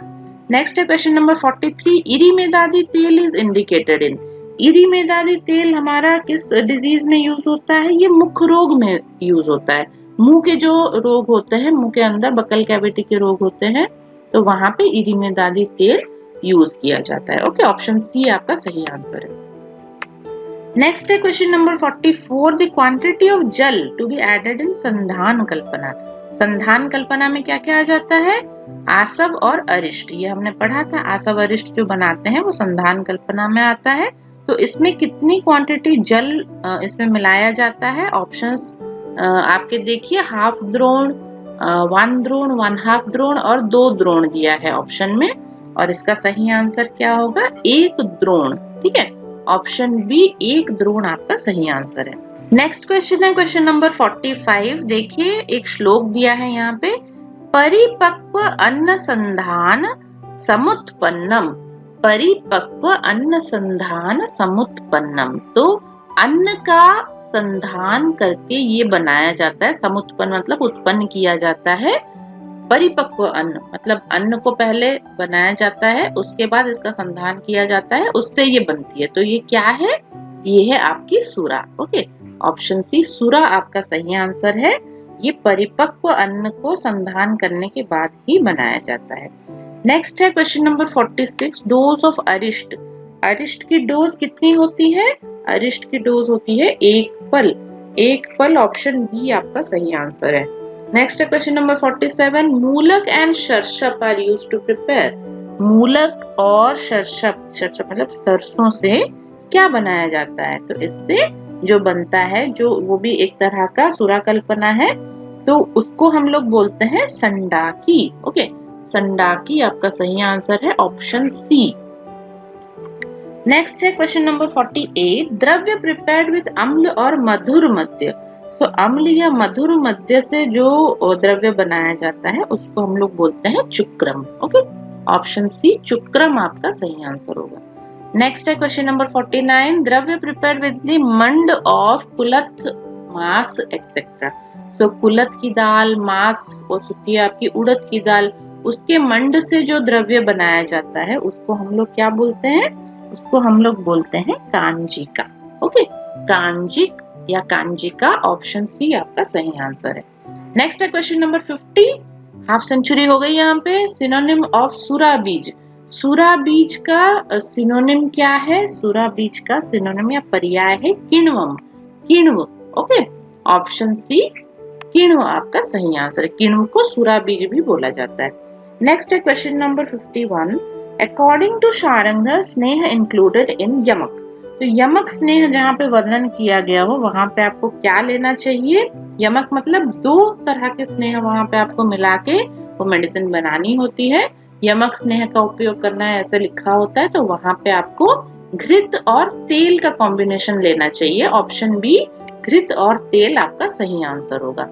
नेक्स्ट है क्वेश्चन नंबर 43। इरीमेदादी तेल इज इंडिकेटेड इन। इरीमेदादी तेल हमारा किस डिजीज में यूज होता है? ये मुख रोग में यूज होता है। मुंह के जो रोग होते हैं, मुंह के अंदर बकल कैविटी के रोग होते हैं, तो वहां पे इरीमेदादी तेल यूज किया जाता है। ओके, ऑप्शन सी आपका सही आंसर है। नेक्स्ट है question number 44। The quantity of जल टू बी एडेड इन संधान कल्पना। संधान कल्पना में क्या क्या आ जाता है? आसव और अरिष्ट, ये हमने पढ़ा था। आसव अरिष्ट जो बनाते हैं वो संधान कल्पना में आता है। तो इसमें कितनी क्वांटिटी जल इसमें मिलाया जाता है? ऑप्शंस आपके देखिए, हाफ द्रोण, 1 द्रोण, 1/2 द्रोण और 2 द्रोण दिया है ऑप्शन में, और इसका सही आंसर क्या होगा? 1 द्रोण। ठीक है, ऑप्शन बी 1 द्रोण आपका सही आंसर है। नेक्स्ट क्वेश्चन है क्वेश्चन नंबर 45। देखिए एक श्लोक दिया है यहाँ पे, परिपक्व अन्न संधान समुत्पन्नम। परिपक्व अन्न संधान समुत्पन्नम, तो अन्न का संधान करके ये बनाया जाता है। समुत्पन्न मतलब उत्पन्न किया जाता है। परिपक्व अन्न मतलब अन्न को पहले बनाया जाता है, उसके बाद इसका संधान किया जाता है, उससे ये बनती है। तो ये क्या है? ये है आपकी सूरा। ओके, ऑप्शन सी सूरा आपका सही आंसर है। ये परिपक्व अन्न को संधान करने के बाद ही बनाया जाता है। नेक्स्ट है क्वेश्चन नंबर 46। डोज ऑफ अरिष्ट। अरिष्ट की डोज कितनी होती है? अरिष्ट की डोज होती है 1 फल। 1 फल, ऑप्शन बी आपका सही आंसर है। नेक्स्ट है question number 47। Moolak and sharshap are used to prepare. मूलक और शर्षप, शर्षप मतलब सरसों से क्या बनाया जाता है? तो इससे जो बनता है, जो वो भी एक तरह का सुरा कल्पना है, तो उसको हम लोग बोलते हैं संडाकी। ओके, संडाकी आपका सही आंसर है, ऑप्शन सी। नेक्स्ट है क्वेश्चन नंबर 48। द्रव्य प्रिपेयर्ड विद अम्ल और मधुर मध्य। तो अम्ल या मधुर मध्य से जो द्रव्य बनाया जाता है उसको हम लोग बोलते हैं चुक्रम। ओके, ऑप्शन सी चुक्रम आपका सही आंसर होगा। नेक्स्ट है क्वेश्चन नंबर 49। द्रव्य प्रिपेयर्ड विद द मंड ऑफ कुलथ, मास एक्सेट्रा। सो कुलथ की दाल, मास और होती है आपकी उड़द की दाल, उसके मंड से जो द्रव्य बनाया जाता है उसको हम लोग क्या बोलते हैं? उसको हम लोग बोलते हैं कांजिका। ओके, कांजिक या कांजिका, ऑप्शन सी आपका सही आंसर है। नेक्स्ट है क्वेश्चन नंबर 50। हाफ सेंचुरी हो गई यहाँ पे। सिनोनिम ऑफ सूरा बीज। सूरा बीज का सिनोनिम क्या है? सूरा बीज का सिनोनिम या पर्याय है किण्वम। किण्व। ओके, ऑप्शन सी किण्व आपका सही आंसर है। किण्व को सूरा बीज भी बोला जाता है। नेक्स्ट है question number 51। According to Sharangdhar sneh included इन यमक। तो यमक स्नेह जहाँ पे वर्णन किया गया हो वहां पे आपको क्या लेना चाहिए? यमक मतलब 2 तरह के स्नेह वहां पे आपको मिला के वो मेडिसिन बनानी होती है। यमक स्नेह का उपयोग करना है ऐसे लिखा होता है, तो वहां पे आपको घृत और तेल का कॉम्बिनेशन लेना चाहिए। ऑप्शन बी घृत और तेल आपका सही आंसर होगा।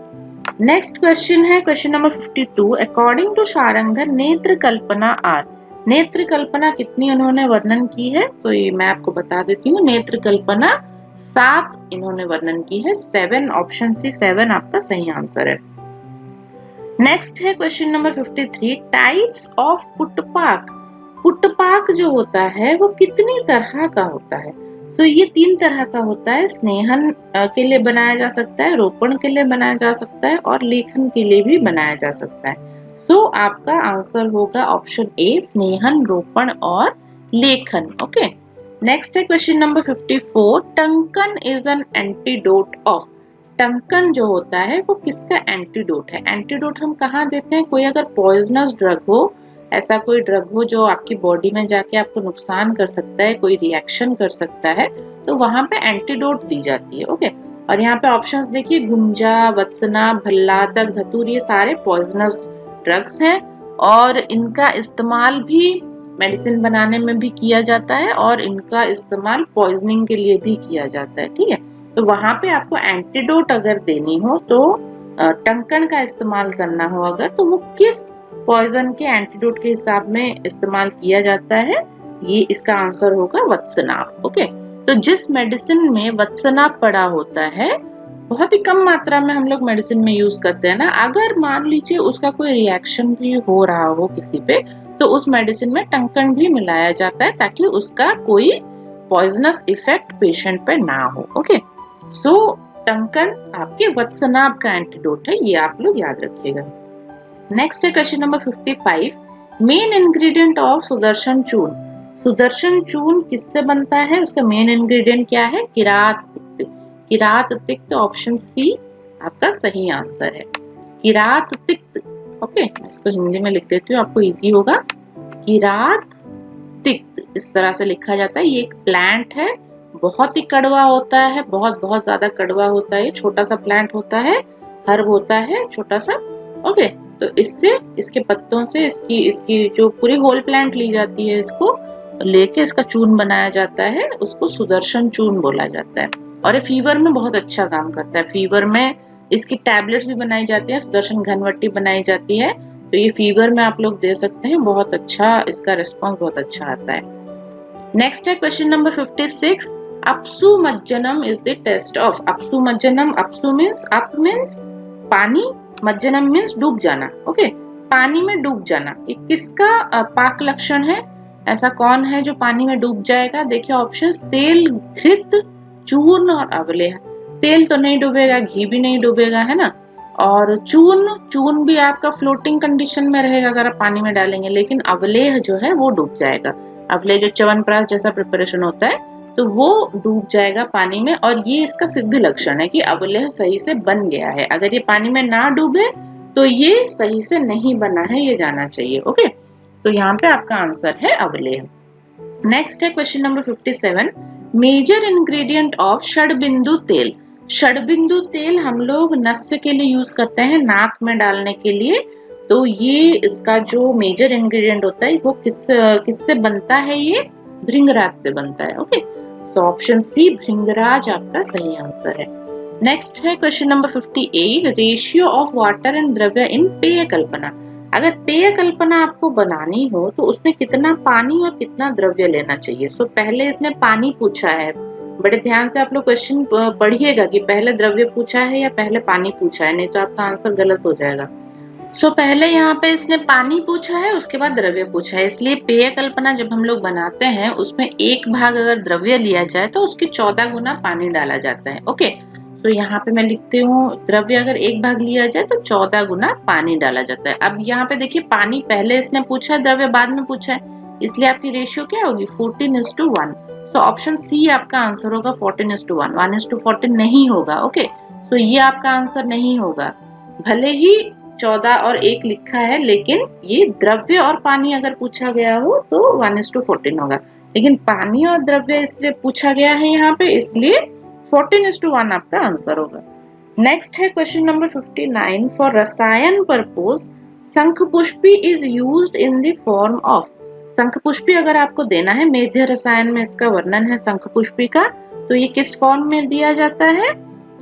नेक्स्ट क्वेश्चन है question number 52। According to Sharangdhar netra kalpana are. नेत्र कल्पना कितनी उन्होंने वर्णन की है? तो ये मैं आपको बता देती हूँ। नेत्र कल्पना 7 इन्होंने वर्णन की है। 7, ऑप्शन सी 7 आपका सही आंसर है। नेक्स्ट है question number 53। Types of putpak. पुटपाक जो होता है वो कितनी तरह का होता है? तो ये 3 तरह का होता है। स्नेहन के लिए बनाया जा सकता है, रोपण के लिए बनाया जा सकता है और लेखन के लिए भी बनाया जा सकता है। तो आपका आंसर होगा ऑप्शन ए, स्नेहन, रोपण और लेखन। ओके, नेक्स्ट है question number 54। Tankan is an antidote of. टंकन जो होता है वो किसका एंटीडोट है? एंटीडोट हम कहाँ देते हैं? कोई अगर पॉइजनस ड्रग हो, ऐसा कोई ड्रग हो जो आपकी बॉडी में जाके आपको नुकसान कर सकता है, कोई रिएक्शन कर सकता है, तो वहां पे एंटीडोट दी जाती है। ओके, और यहाँ पे ऑप्शंस देखिए, गुंजा, वत्सना, भल्लातक, धतूर, ये सारे पॉइजनस ड्रग्स हैं और इनका इस्तेमाल भी मेडिसिन बनाने में भी किया जाता है और इनका इस्तेमाल पॉइजनिंग के लिए भी किया जाता है। ठीक है, तो वहां पे आपको एंटीडोट अगर देनी हो तो टंकण का इस्तेमाल करना हो अगर, तो वो किस पॉइजन के एंटीडोट के हिसाब में इस्तेमाल किया जाता है, ये इसका आंसर होगा वत्सनाभ। ओके, तो जिस मेडिसिन में वत्सनाभ पड़ा होता है, बहुत ही कम मात्रा में हम लोग मेडिसिन में यूज करते हैं ना, अगर मान लीजिए उसका कोई रिएक्शन भी हो रहा हो किसी पे, तो उस मेडिसिन में टंकण भी मिलाया जाता है ताकि उसका कोई पॉइजनस इफेक्ट पेशेंट पे ना हो। ओके, सो टंकण आपके वत्सनाभ का एंटीडोट है, ये आप लोग याद रखिएगा। नेक्स्ट है question number 55, main ingredient of Sudarshan चूर्ण। सुदर्शन चूर्ण किससे बनता है, उसका मेन इंग्रेडिएंट क्या है, किरात तिक्त। किरात तिक्त ऑप्शन सी आपका सही आंसर है, किरात तिक्त। ओके, मैं इसको हिंदी में लिख देती हूँ, आपको इजी होगा। किरात तिक्त इस तरह से लिखा जाता है। ये एक प्लांट है, बहुत ही कड़वा होता है, बहुत बहुत ज्यादा कड़वा होता है। छोटा सा प्लांट होता है, हर्ब होता है छोटा सा। ओके, तो इससे, इसके पत्तों से इसकी जो पूरी होल प्लांट ली जाती है, इसको लेके इसका चूर्ण बनाया जाता है, उसको सुदर्शन चूर्ण बोला जाता है। और ये फीवर में बहुत अच्छा काम करता है। फीवर में इसकी टैबलेट्स भी बनाई जाती है, सुदर्शन घनवट्टी बनाई जाती है, तो ये फीवर में आप लोग दे सकते हैं, बहुत अच्छा इसका रिस्पॉन्स बहुत अच्छा आता है। नेक्स्ट है question number 56, apsu majjanam is the test of. Apsu majjanam, apsu means ap means pani, majjanam means डूब जाना। ओके, पानी में डूब जाना, ये किसका पाक लक्षण है, ऐसा कौन है जो पानी में डूब जाएगा। देखिए ऑप्शंस, तेल, घृत, चूर्ण और अवलेह। तेल तो नहीं डूबेगा, घी भी नहीं डूबेगा, है ना। और चूर्ण भी आपका फ्लोटिंग कंडीशन में रहेगा अगर आप पानी में डालेंगे, लेकिन अवलेह जो है वो डूब जाएगा। अवलेह जो च्यवनप्राश जैसा प्रिपरेशन होता है, तो वो डूब जाएगा पानी में। और ये इसका सिद्ध लक्षण है कि अवलेह सही से बन गया है। अगर ये पानी में ना डूबे तो ये सही से नहीं बना है, ये जाना चाहिए। ओके, तो यहाँ पे आपका आंसर है अवलेह। नेक्स्ट है question number 57, major ingredient of Shadbindu tel. षडबिंदु तेल हम लोग नस्य के लिए यूज करते हैं, नाक में डालने के लिए। तो ये इसका जो मेजर इंग्रेडिएंट होता है वो किससे बनता है, ये भृंगराज से बनता है। ओके, तो ऑप्शन सी भृंगराज आपका सही आंसर है। नेक्स्ट है question number 58, ratio of water and द्रव्य इन पेय कल्पना। अगर पेय कल्पना आपको बनानी हो तो उसमें कितना पानी और कितना द्रव्य लेना चाहिए। सो पहले इसने पानी पूछा है, बड़े ध्यान से आप लोग क्वेश्चन पढ़िएगा कि पहले द्रव्य पूछा है या पहले पानी पूछा है, नहीं तो आपका आंसर गलत हो जाएगा। सो पहले यहाँ पे इसने पानी पूछा है, उसके बाद द्रव्य पूछा है, इसलिए पेय कल्पना जब हम लोग बनाते हैं उसमें एक भाग अगर द्रव्य लिया जाए तो उसके 14 गुना पानी डाला जाता है। ओके, तो यहाँ पे मैं लिखती हूँ, द्रव्य अगर एक भाग लिया जाए तो 14 गुना पानी डाला जाता है। अब यहाँ पे देखिए, पानी पहले इसने पूछा है, द्रव्य बाद में पूछा है, इसलिए आपकी रेशियो क्या होगी, 14:1। तो ऑप्शन सी आपका आंसर होगा 14:1। 1:14 नहीं होगा। ओके, तो ये आपका आंसर नहीं होगा। भले ही 14 और 1 लिखा है, लेकिन ये द्रव्य और पानी अगर पूछा गया हो तो 1:14 होगा, लेकिन पानी और द्रव्य इसलिए पूछा गया है यहाँ पे, इसलिए 14:1 आपका आंसर होगा। नेक्स्ट है क्वेश्चन नंबर 59, फॉर रसायन purpose Shankhpushpi is used in the form of. Shankhpushpi अगर आपको देना है, मेध्य रसायन में इसका वर्णन है शंखपुष्पी का, तो ये किस फॉर्म में दिया जाता है,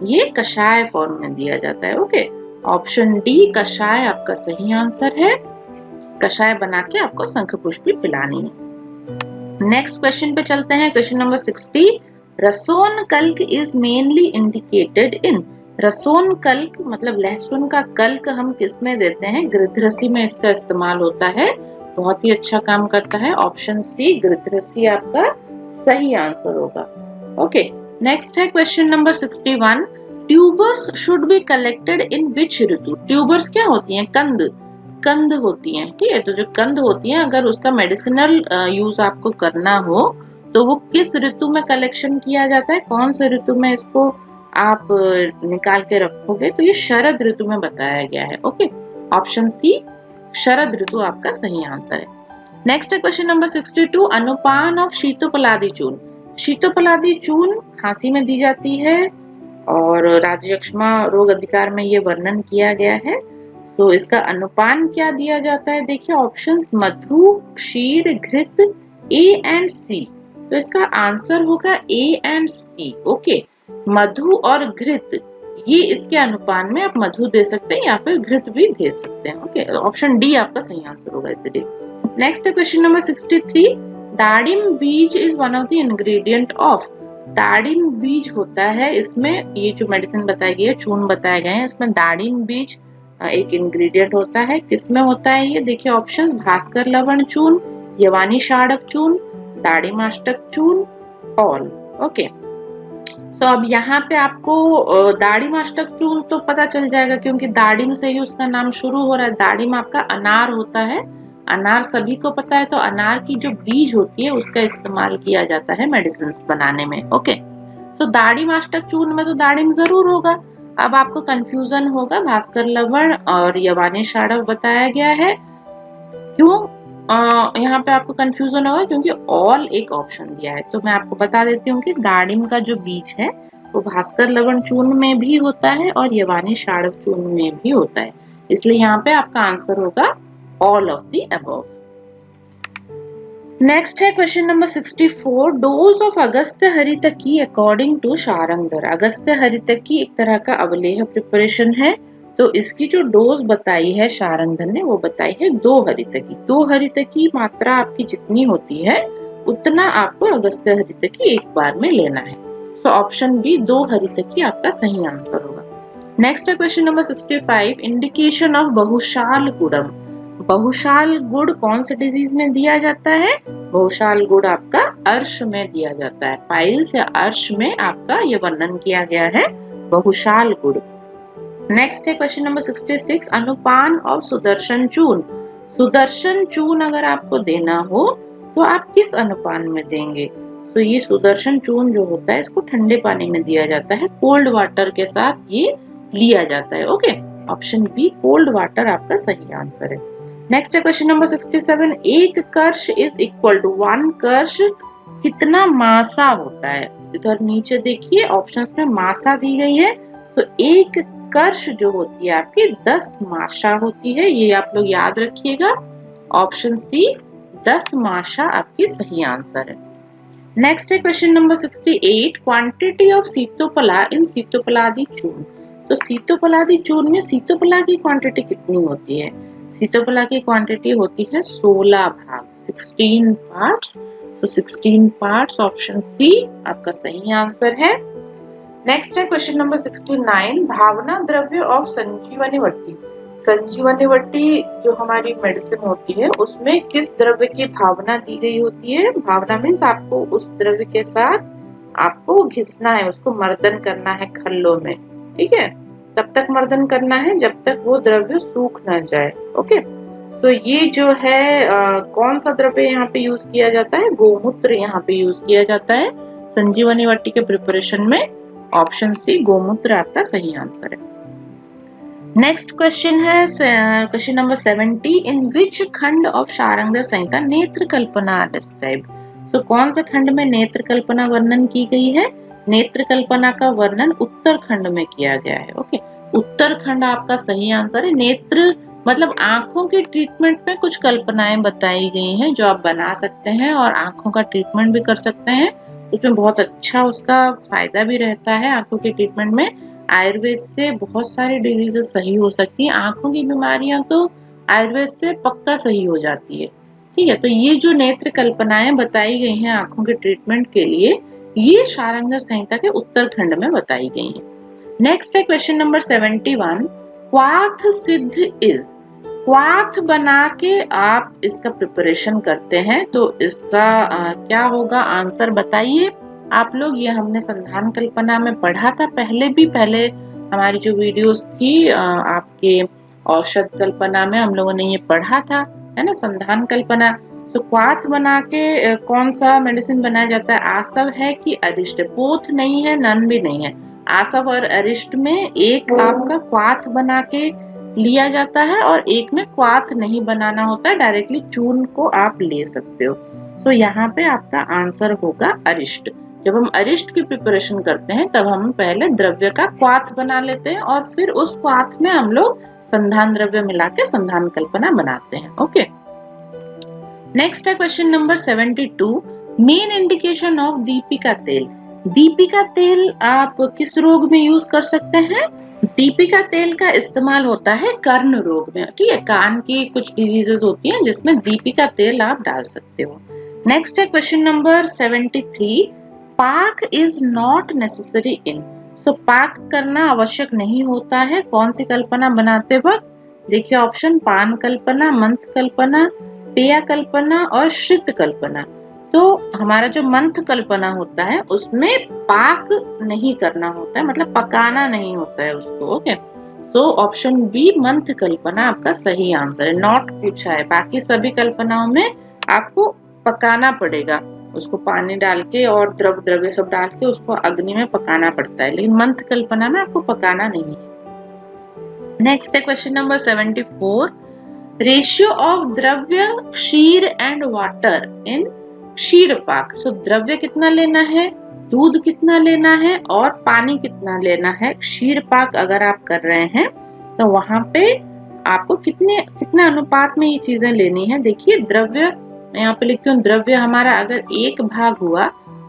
ये कषाय फॉर्म में दिया जाता है। ओके, ऑप्शन डी कषाय आपका सही आंसर है। कषाय बना के आपको शंखपुष्पी पिलानी है। नेक्स्ट क्वेश्चन पे चलते हैं, क्वेश्चन नंबर 60, रसोन कल्क इज मेनली इंडिकेटेड इन। रसोन कल्क मतलब लहसुन का कल्क हम किस में देते हैं, गृध्रसी में इसका इस्तेमाल होता है, बहुत ही अच्छा काम करता है। ऑप्शन सी गृध्रसी आपका सही आंसर होगा। ओके, नेक्स्ट है question number 61, tubers should be collected in which Ritu. Tubers क्या होती हैं, कंद होती हैं। ठीक है, तो जो कंद होती हैं, अगर उसका मेडिसिनल यूज आपको करना हो तो वो किस ऋतु में कलेक्शन किया जाता है, कौन से ऋतु में इसको आप निकाल के रखोगे, तो ये शरद ऋतु में बताया गया है। ओके, ऑप्शन सी शरद ऋतु आपका सही आंसर है। नेक्स्ट है क्वेश्चन नंबर 62, अनुपान ऑफ शीतोपलादी चूर्ण। शीतोपलादी चूर्ण खांसी में दी जाती है और राज्य यक्ष्मा रोग अधिकार में ये वर्णन किया गया है। तो इसका अनुपान क्या दिया जाता है, देखिए ऑप्शंस मधु, क्षीर, घृत, ए एंड सी। तो इसका आंसर होगा ए एंड सी। ओके, मधु और घृत ये इसके अनुपान में आप मधु दे सकते हैं या फिर घृत भी दे सकते हैं। ओके, ऑप्शन डी आपका सही आंसर होगा इसलिए। नेक्स्ट है question number 63। Dadim beej is one of the ingredient of. दाडिम बीज होता है, इसमें ये जो मेडिसिन बताई गई है, चूर्ण बताए गए हैं, इसमें दाडिम बीज एक इंग्रेडिएंट होता है। किसमें होता है ये, देखिए ऑप्शंस भास्कर लवण चूर्ण, यवानी शाड़क चूर्ण, दाड़िमाष्टक चूर्ण, ऑल। ओके, तो अब यहाँ पे आपको दाड़िमाष्टक चूर्ण तो पता चल जाएगा क्योंकि दाडिम से ही उसका नाम शुरू हो रहा है। दाडिम आपका अनार होता है, अनार सभी को पता है, तो अनार की जो बीज होती है उसका इस्तेमाल किया जाता है मेडिसिन बनाने में। ओके, तो दाड़िमाष्टक चूर्ण में तो दाडिम जरूर होगा। अब आपको कंफ्यूजन होगा, भास्कर लवण और यवानी शाड़क बताया गया है, क्यों यहाँ पे आपको कंफ्यूजन होगा क्योंकि ऑल एक ऑप्शन दिया है। तो मैं आपको बता देती हूँ कि दाडिम का जो बीज है वो भास्कर लवण चूर्ण में भी होता है और यवानी शाड़क चूर्ण में भी होता है, इसलिए यहाँ पे आपका आंसर होगा all of the above. Next है question number 64। Dose of Agastya Haritaki according to Sharangdhar. अगस्त्य हरितकी एक तरह का अवलेह प्रिपरेशन है, तो इसकी जो डोज बताई है शारंगधर ने वो बताई है 2 हरितकी। 2 हरितकी मात्रा आपकी जितनी होती है उतना आपको अगस्त्य हरितकी एक बार में लेना है। तो ऑप्शन बी 2 हरितकी आपका सही आंसर होगा। नेक्स्ट है question number 65। Indication of Bahushal gudam. बहुशाल गुड़ कौन से डिजीज में दिया जाता है, बहुशाल गुड़ आपका अर्श में दिया जाता है, पाइल्स या अर्श में आपका ये वर्णन किया गया है बहुशाल गुड़। नेक्स्ट है क्वेश्चन नंबर 66। अनुपान ऑफ सुदर्शन चूर्ण। सुदर्शन चूर्ण अगर आपको देना हो तो आप किस अनुपान में देंगे, तो ये सुदर्शन चूर्ण जो होता है इसको ठंडे पानी में दिया जाता है, कोल्ड वाटर के साथ ये लिया जाता है। Okay, option B cold water आपका सही आंसर है। नेक्स्ट है क्वेश्चन नंबर 67। एक कर्ष इज इक्वल टू 1 कर्ष कितना मासा होता है। इधर नीचे देखिए ऑप्शंस में मासा दी गई है, तो एक कर्ष जो होती है आपकी 10 माशा होती है, ये आप लोग याद रखिएगा। ऑप्शन सी 10 माशा आपकी सही आंसर है। नेक्स्ट है क्वेश्चन नंबर 68। क्वांटिटी ऑफ सीतोपला इन सीतोपलादी चूर्ण। तो सीतोपलादी चूर्ण में सीतोपला की क्वांटिटी कितनी होती है, सीतोपला की क्वांटिटी होती है 16 भाग, 16 पार्ट्स। तो 16 पार्ट्स ऑप्शन सी आपका सही आंसर है। नेक्स्ट है क्वेश्चन नंबर 69। भावना द्रव्य ऑफ संजीवनी वट्टी। संजीवनी वट्टी जो हमारी मेडिसिन होती है उसमें किस द्रव्य की भावना दी गई होती है। भावना मीन्स आपको उस द्रव्य के साथ आपको घिसना है, उसको मर्दन करना है खल्लों में, ठीक है, तब तक मर्दन करना है जब तक वो द्रव्य सूख ना जाए। ओके, तो ये जो है कौन सा द्रव्य यहाँ पे यूज किया जाता है, गोमूत्र यहाँ पे यूज किया जाता है संजीवनी वट्टी के प्रिपरेशन में। ऑप्शन सी गोमूत्र आपका सही आंसर है। नेक्स्ट क्वेश्चन है क्वेश्चन नंबर 70। इन विच खंड ऑफ शारंगधर संहिता नेत्र कल्पना डिस्क्राइब। तो कौन से खंड में नेत्र कल्पना वर्णन की गई है, नेत्र कल्पना का वर्णन उत्तरखंड में किया गया है। ओके, उत्तरखंड आपका सही आंसर है। नेत्र मतलब आंखों के ट्रीटमेंट में कुछ कल्पनाएं बताई गई हैं जो आप बना सकते हैं और आंखों का ट्रीटमेंट भी कर सकते हैं, उसमें बहुत अच्छा उसका फायदा भी रहता है। आंखों के ट्रीटमेंट में आयुर्वेद से बहुत सारी डिजीजेस सही हो सकती हैं, आंखों की बीमारियां तो आयुर्वेद से पक्का सही हो जाती है, ठीक है। तो ये जो नेत्र कल्पनाएं बताई गई हैं आंखों के ट्रीटमेंट के लिए, ये शारंगधर संहिता के उत्तरखंड में बताई गई हैं। नेक्स्ट है क्वेश्चन नंबर 71। क्वाथ सिद्ध इज। क्वाथ बना के आप इसका प्रिपरेशन करते हैं तो इसका क्या होगा आंसर बताइए आप लोग। ये हमने संधान कल्पना में पढ़ा था पहले हमारी जो वीडियोस थी आपके औषध कल्पना में हम लोगों ने ये पढ़ा था, है ना, संधान कल्पना। तो क्वाथ बना के कौन सा मेडिसिन बनाया जाता है, आसव है कि अरिष्ट। बोथ नहीं है, नन भी नहीं है। आसव और अरिष्ट में एक आपका क्वाथ बना के लिया जाता है और एक में क्वाथ नहीं बनाना होता है, डायरेक्टली चूर्ण को आप ले सकते हो। तो यहाँ पे आपका आंसर होगा अरिष्ट। जब हम अरिष्ट की प्रिपरेशन करते हैं तब हम पहले द्रव्य का क्वाथ बना लेते हैं और फिर उस क्वाथ में हम लोग संधान द्रव्य मिला के संधान कल्पना बनाते हैं। ओके, नेक्स्ट है question number 72। Main indication of Deepika तेल। दीपिका तेल आप किस रोग में यूज कर सकते हैं? दीपिका तेल का इस्तेमाल होता है कर्ण रोग में। ठीक है, कान की कुछ डिजीजेस होती हैं जिसमें दीपिका तेल आप डाल सकते हो। नेक्स्ट है क्वेश्चन नंबर 73। पाक इज नॉट नेसेसरी इन। सो पाक करना आवश्यक नहीं होता है कौन सी कल्पना बनाते वक्त? देखिए ऑप्शन, पान कल्पना, मंथ कल्पना, पेय कल्पना और श्रित कल्पना। तो हमारा जो मंथ कल्पना होता है उसमें पाक नहीं करना होता है, मतलब पकाना नहीं होता है उसको। ओके, सो ऑप्शन बी मंथ कल्पना आपका सही आंसर है। नॉट पूछा है, बाकी सभी कल्पनाओं में आपको पकाना पड़ेगा, उसको पानी डाल के और द्रव्य सब डाल के उसको अग्नि में पकाना पड़ता है, लेकिन मंथ कल्पना में आपको पकाना नहीं है। नेक्स्ट है क्वेश्चन नंबर 74। रेशियो ऑफ द्रव्य, क्षीर एंड वाटर इन क्षीर पाक। सो द्रव्य कितना लेना है, दूध कितना लेना है और पानी कितना लेना है क्षीर पाक अगर आप कर रहे हैं तो वहां पे आपको कितने अनुपात में ये चीजें लेनी है। देखिए द्रव्य, मैं यहाँ पे लिखती हूँ, द्रव्य हमारा अगर 1 भाग हुआ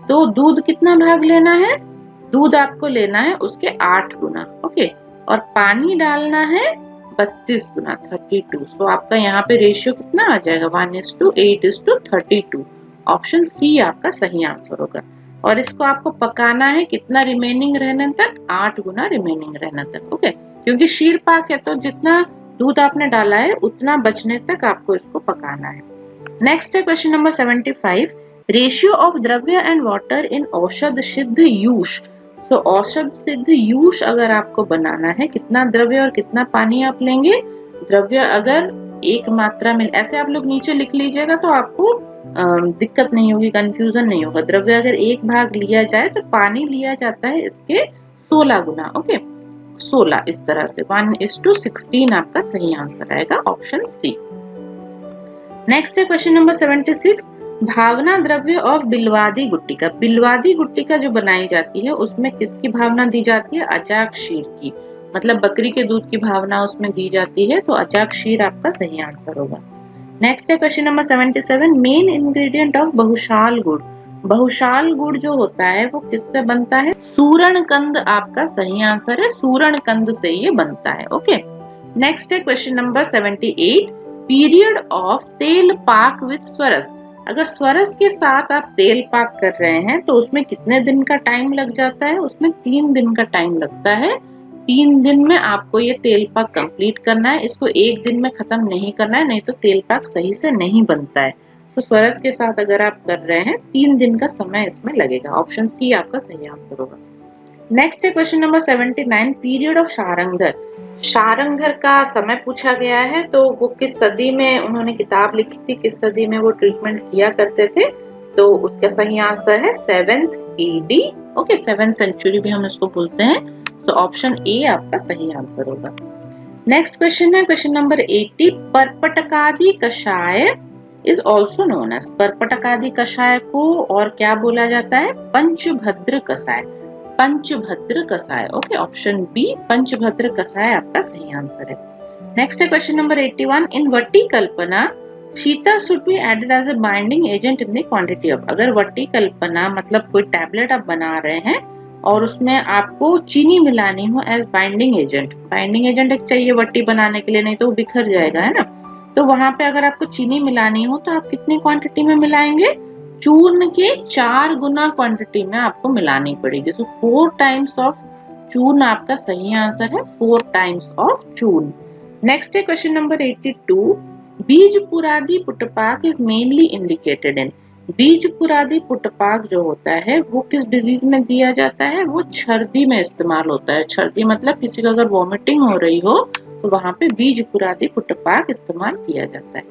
तो दूध कितना भाग लेना है? दूध आपको लेना है उसके 8 गुना। ओके, और पानी डालना है 32 गुना, 32। सो आपका यहाँ पे रेशियो कितना आ जाएगा? 1:8:32। ऑप्शन सी आपका सही आंसर होगा। और इसको आपको पकाना है कितना रिमेनिंग रहने तक? 8 गुना रिमेनिंग रहने तक। ओके, क्योंकि शीर पाक है तो जितना दूध आपने डाला है उतना बचने तक आपको इसको पकाना है। नेक्स्ट है क्वेश्चन नंबर 75। रेशियो ऑफ द्रव्य एंड वाटर इन औषध सिद्ध यूष। तो औषध सिद्ध यूष अगर आपको बनाना है, कितना द्रव्य और कितना पानी आप लेंगे? द्रव्य अगर 1 मात्रा में, ऐसे आप लोग नीचे लिख लीजिएगा तो आपको दिक्कत नहीं होगी, कंफ्यूजन नहीं होगा। द्रव्य अगर 1 भाग लिया जाए तो पानी लिया जाता है इसके 16 गुना। ओके, 16 इस तरह से 1:16 आपका सही आंसर आएगा, ऑप्शन सी। नेक्स्ट है क्वेश्चन नंबर 76। भावना द्रव्य ऑफ बिलवादी गुट्टिका। बिलवादी गुट्टिका जो बनाई जाती है उसमें किसकी भावना दी जाती है? अचाक क्षीर की, मतलब बकरी के दूध की भावना उसमें दी जाती है, तो अचाक क्षीर आपका सही आंसर होगा। नेक्स्ट है question number 77। Main ingredient of Bahushal gud. बहुशाल गुड़ जो होता है वो किससे बनता है? सूरण कंद आपका सही आंसर है, सूरण कंद से ये बनता है। ओके, नेक्स्ट है क्वेश्चन नंबर 78। पीरियड ऑफ तेल पाक विद स्वरस। अगर स्वरस के साथ आप तेल पाक कर रहे हैं तो उसमें कितने दिन का टाइम लग जाता है? उसमें 3 दिन का टाइम लगता है। 3 दिन में आपको ये तेल पाक कंप्लीट करना है, इसको 1 दिन में खत्म नहीं करना है, नहीं तो तेल पाक सही से नहीं बनता है। तो स्वरस के साथ अगर आप कर रहे हैं 3 दिन का समय इसमें लगेगा, ऑप्शन सी आपका सही आंसर होगा। नेक्स्ट है question number 79। Period of Sharangdhar. Sharangdhar का समय पूछा गया है, तो वो किस सदी में उन्होंने किताब लिखी थी, किस सदी में वो ट्रीटमेंट किया करते थे? तो उसका सही आंसर है 7th AD। Okay, 7th century भी हम इसको बोलते हैं, तो ऑप्शन ए आपका सही आंसर होगा। नेक्स्ट क्वेश्चन है क्वेश्चन नंबर 80। परपटकादि कषाय इज ऑल्सो नोन एज। परपटकादि कषाय को और क्या बोला जाता है? पंचभद्र कषाय, पंचभद्र कषाय। ओके, ऑप्शन बी पंचभद्र कषाय आपका सही आंसर है। नेक्स्ट है question number 81। In vatti kalpana sheetal should be added as a binding agent in the quantity of. अगर वट्टी कल्पना मतलब कोई टैबलेट आप बना रहे हैं और उसमें आपको चीनी मिलानी हो as binding agent, binding agent एक चाहिए वट्टी बनाने के लिए, नहीं तो वो बिखर जाएगा, है ना। तो वहां पे अगर आपको चीनी मिलानी हो तो आप कितनी क्वांटिटी में मिलाएंगे? चूर्ण के 4 गुना क्वांटिटी में आपको मिलानी पड़ेगी। तो 4 टाइम्स ऑफ चूर्ण आपका सही आंसर है, 4 टाइम्स ऑफ चूर्ण। नेक्स्ट है question number 82। Bijapuradi putpak is mainly indicated in. बीजपुरादि पुटपाक जो होता है वो किस डिजीज में दिया जाता है? वो छर्दी में इस्तेमाल होता है। छर्दी मतलब किसी को अगर वॉमिटिंग हो रही हो तो वहां पे बीजपुरादि पुटपाक इस्तेमाल किया जाता है।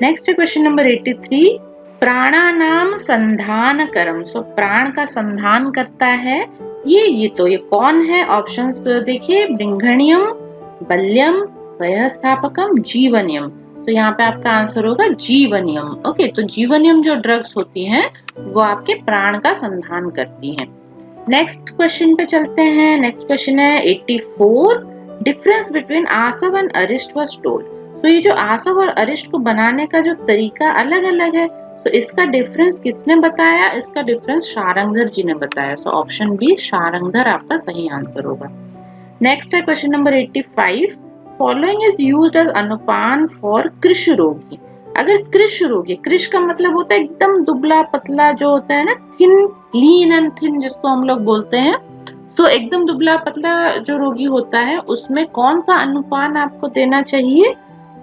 नेक्स्ट है क्वेश्चन नंबर 83। प्राणानाम संधान कर्म। सो प्राण का संधान करता है ये कौन है? ऑप्शंस देखिए, ब्रिंघणियम, बल्यम, वयस्थापकम, जीवनियम। तो यहाँ पे आपका आंसर होगा जीवनियम। ओके, तो जीवनियम जो ड्रग्स होती हैं वो आपके प्राण का संधान करती हैं। नेक्स्ट क्वेश्चन पे चलते हैं। नेक्स्ट क्वेश्चन है 84, difference between asava and arishta was told. तो ये जो आसव और अरिस्ट को बनाने का जो तरीका अलग अलग है, तो इसका डिफरेंस किसने बताया? इसका डिफरेंस शारंगधर जी ने बताया। सो ऑप्शन बी शारंगधर आपका सही आंसर होगा। नेक्स्ट है question number 85, following is used as anupan for krisha rogi. अगर कृश रोगी, कृश का मतलब होता है एकदम दुबला पतला जो होता है ना, थिन, लीन एंड थिन जिसको हम लोग बोलते हैं। तो एकदम दुबला पतला जो रोगी होता है उसमें कौन सा अनुपान आपको देना चाहिए?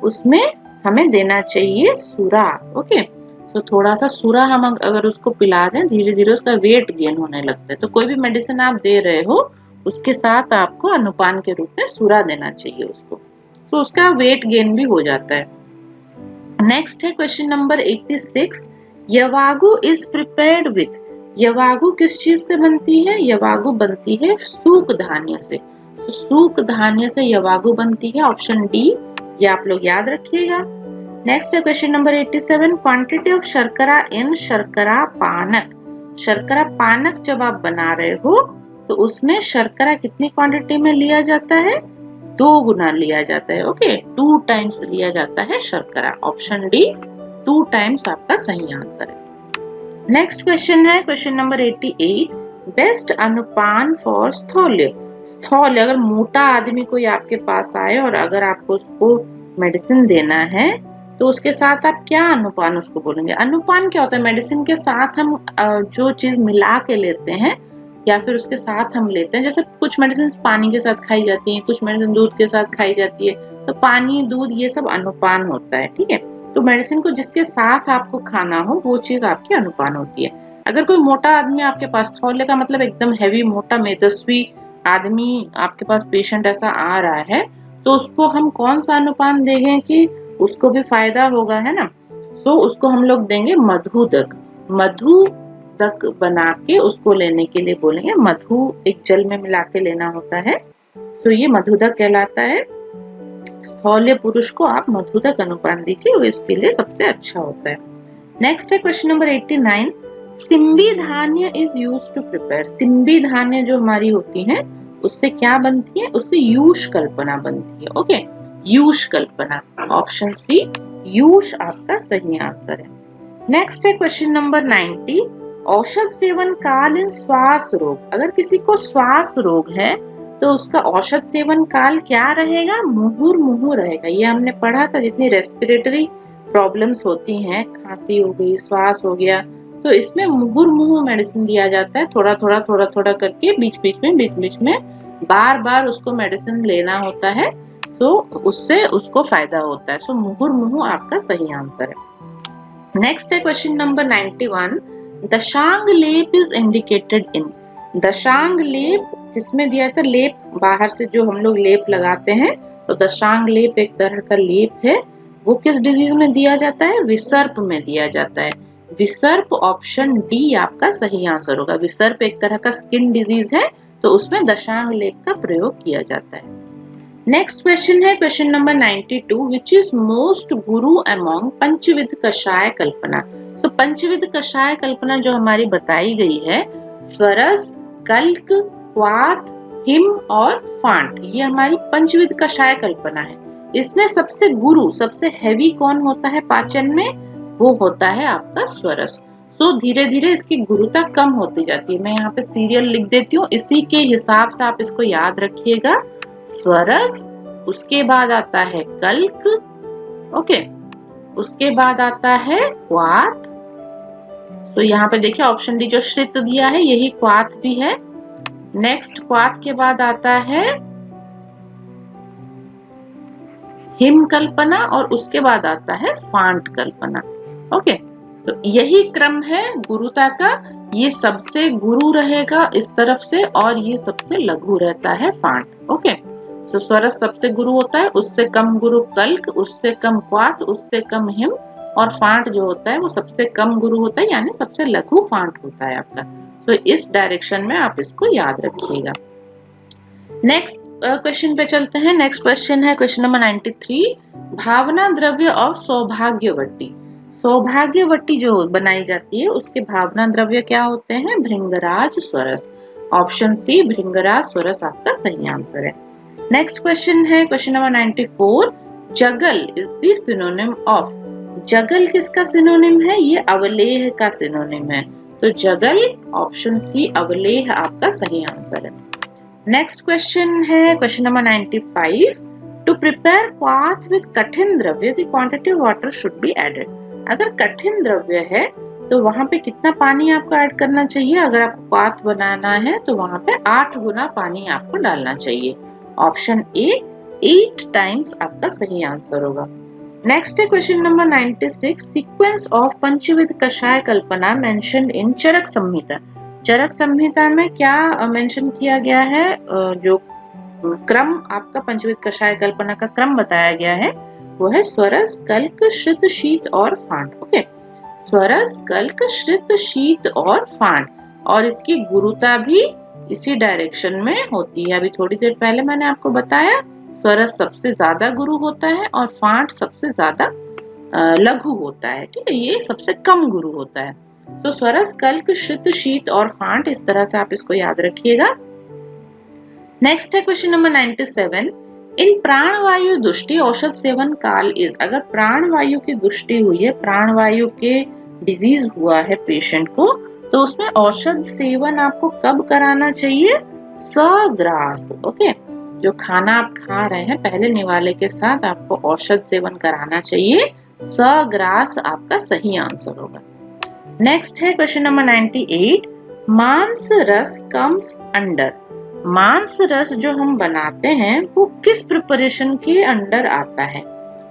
उसमें हमें देना चाहिए सुरा। ओके, तो थोड़ा सा सुरा हम अगर उसको पिला दें, धीरे धीरे उसका वेट गेन होने लगता है। तो कोई भी मेडिसिन आप दे रहे हो उसके साथ आपको अनुपान के रूप में सुरा देना चाहिए उसको, तो उसका वेट गेन भी हो जाता है। नेक्स्ट है question number 86, yavagu is prepared with. यवागु किस चीज से बनती है? यवागु बनती है सूक धान्य से। तो सूक धान्य से यवागु बनती है, ऑप्शन डी, ये आप लोग याद रखिएगा। नेक्स्ट है क्वेश्चन नंबर 87, क्वांटिटी ऑफ शर्करा इन शर्करा पानक। शर्करा पानक जब आप बना रहे हो तो उसमें शर्करा कितनी क्वांटिटी में लिया जाता है? 2 गुना लिया जाता है। ओके, 2 टाइम्स लिया जाता है शर्करा, ऑप्शन डी 2 टाइम्स आपका सही आंसर है। नेक्स्ट क्वेश्चन है क्वेश्चन नंबर 88, बेस्ट अनुपान फॉर स्थौल्य। स्थौल्य, अगर मोटा आदमी कोई आपके पास आए और अगर आपको उसको मेडिसिन देना है तो उसके साथ आप क्या अनुपान उसको बोलेंगे? अनुपान क्या होता है? मेडिसिन के साथ हम जो चीज मिला के लेते हैं या फिर उसके साथ हम लेते हैं। जैसे कुछ मेडिसिन पानी के साथ खाई जाती है, कुछ मेडिसिन दूध के साथ खाई जाती है, तो पानी दूध ये सब अनुपान होता है। ठीक है, तो मेडिसिन को जिसके साथ आपको खाना हो वो चीज आपकी अनुपान होती है। अगर कोई मोटा आदमी आपके पास, स्थौल्य का मतलब एकदम हैवी मोटा मेदस्वी आदमी आपके पास पेशेंट ऐसा आ रहा है, तो उसको हम कौन सा अनुपान देंगे कि उसको भी फायदा होगा, है ना? तो उसको हम लोग देंगे मधुदक। मधुदक बना के उसको लेने के लिए बोलेंगे। मधु एक जल में मिला के लेना होता है, तो ये मधुदक कहलाता है। स्थौल्य पुरुष को आप मधुदक अनुपान दीजिए, वो इसके लिए सबसे अच्छा होता है। नेक्स्ट है क्वेश्चन नंबर 89, सिम्बी धान्य इज यूज्ड टू प्रिपेयर। सिम्बी धान्य जो हमारी होती है उससे क्या बनती है? उससे यूष कल्पना बनती है। ओके, यूष कल्पना, ऑप्शन सी यूष आपका सही आंसर है। नेक्स्ट है क्वेश्चन नंबर 90, औषध सेवन काल इन श्वास रोग। अगर किसी को श्वास रोग है तो उसका औषध सेवन काल क्या रहेगा? मुहुर्मुहु रहेगा। ये हमने पढ़ा था, जितनी रेस्पिरेटरी प्रॉब्लम्स होती हैं, खांसी हो गई, श्वास हो गया, तो इसमें मुहुर्मुहु मेडिसिन दिया जाता है। थोड़ा थोड़ा करके बीच बीच में बार बार उसको मेडिसिन लेना होता है, तो उससे उसको फायदा होता है। सो मुहुर्मुहु आपका सही आंसर है। नेक्स्ट है क्वेश्चन नंबर 91, दशांग लेप इज इंडिकेटेड इन। दशांग लेप किसमें दिया था? लेप बाहर से जो हम लोग लेप लगाते हैं, तो दशांग लेप एक तरह का लेप है, वो किस डिजीज में दिया जाता है? विसर्प में दिया जाता है। विसर्प, ऑप्शन डी आपका सही आंसर होगा। विसर्प एक तरह का स्किन डिजीज है, तो उसमें दशांग लेप का प्रयोग किया जाता है। नेक्स्ट क्वेश्चन है question number 92, which is most Guru among पंचविध कषाय कल्पना। तो पंचविध कषाय कल्पना जो हमारी बताई गई है, स्वरस, कल्क, क्वाथ, हिम और फांट, ये हमारी पंचविध कषाय कल्पना है। इसमें सबसे गुरु, सबसे हैवी कौन होता है पाचन में? वो होता है आपका स्वरस। तो धीरे धीरे इसकी गुरुता कम होती जाती है। मैं यहाँ पे सीरियल लिख देती हूँ, इसी के हिसाब से आप इसको याद रखिएगा। स्वरस, उसके बाद आता है कल्क, ओके, उसके बाद आता है क्वाथ। तो यहाँ पे देखिए ऑप्शन डी जो श्रित दिया है यही क्वाथ भी है। नेक्स्ट क्वाथ के बाद आता है हिम कल्पना और उसके बाद आता है फांट कल्पना। ओके, तो यही क्रम है गुरुता का। ये सबसे गुरु रहेगा इस तरफ से और ये सबसे लघु रहता है फांट। ओके, तो स्वरस सबसे गुरु होता है, उससे कम गुरु कल्क, उससे कम क्वाथ, उससे कम हिम, और फांट जो होता है वो सबसे कम गुरु होता है, यानी सबसे लघु फांट होता है आपका। तो इस डायरेक्शन में आप इसको याद रखिएगा। नेक्स्ट क्वेश्चन पे चलते हैं। नेक्स्ट क्वेश्चन है क्वेश्चन नंबर 93, भावना द्रव्य और सौभाग्यवती। सौभाग्यवती जो बनाई जाती है उसके भावना द्रव्य क्या होते हैं? भृंगराज स्वरस। ऑप्शन सी भृंगराज स्वरस आपका सही आंसर है। नेक्स्ट क्वेश्चन है question number 94। Jagal is the synonym of. जगल किसका सिनोनिम है? ये अवलेह का सिनोनिम है। तो जगल ऑप्शन सी अवलेह आपका सही आंसर है। नेक्स्ट क्वेश्चन है question number 95। To prepare kwath with kathin dravya the quantity of water should be added. अगर कठिन द्रव्य है तो वहां पे कितना पानी आपको ऐड करना चाहिए? अगर आपको क्वाथ बनाना है तो वहां पे 8 गुना पानी आपको डालना चाहिए। ऑप्शन ए 8 टाइम्स आपका सही आंसर होगा। नेक्स्ट है क्वेश्चन नंबर 96। सीक्वेंस ऑफ पंचविध कषाय कल्पना मेंशन्ड इन चरक संहिता। चरक संहिता में क्या मेंशन किया गया है? जो क्रम आपका पंचविध कषाय कल्पना का क्रम बताया गया है वो है स्वरस, कल्क, श्रित, शीत और फांड। ओके, स्वरस, कल्क, श्रित, शीत और फांड। और इसकी गुरुता भी इसी डायरेक्शन में होती है। अभी थोड़ी देर पहले मैंने आपको बताया स्वरस सबसे ज्यादा गुरु होता है और फांड सबसे ज्यादा लघु होता है। ठीक है, ये सबसे कम गुरु होता है। तो स्वरस, कल्क, श्रित, शीत और फांड, इस तरह से आप इसको याद रखिएगा। नेक्स्ट है क्वेश्चन नंबर 97। इन प्राणवायु दुष्टि औषध सेवन काल इज। अगर प्राणवायु की दुष्टि हुई है, प्राणवायु के डिजीज हुआ है पेशेंट को, तो उसमें औषध सेवन आपको कब कराना चाहिए? सग्रास। ओके, जो खाना आप खा रहे हैं पहले निवाले के साथ आपको औषध सेवन कराना चाहिए। सग्रास आपका सही आंसर होगा। नेक्स्ट है क्वेश्चन नंबर 98। मांस रस कम्स अंडर। मांस रस जो हम बनाते हैं वो किस प्रिपरेशन के अंडर आता है?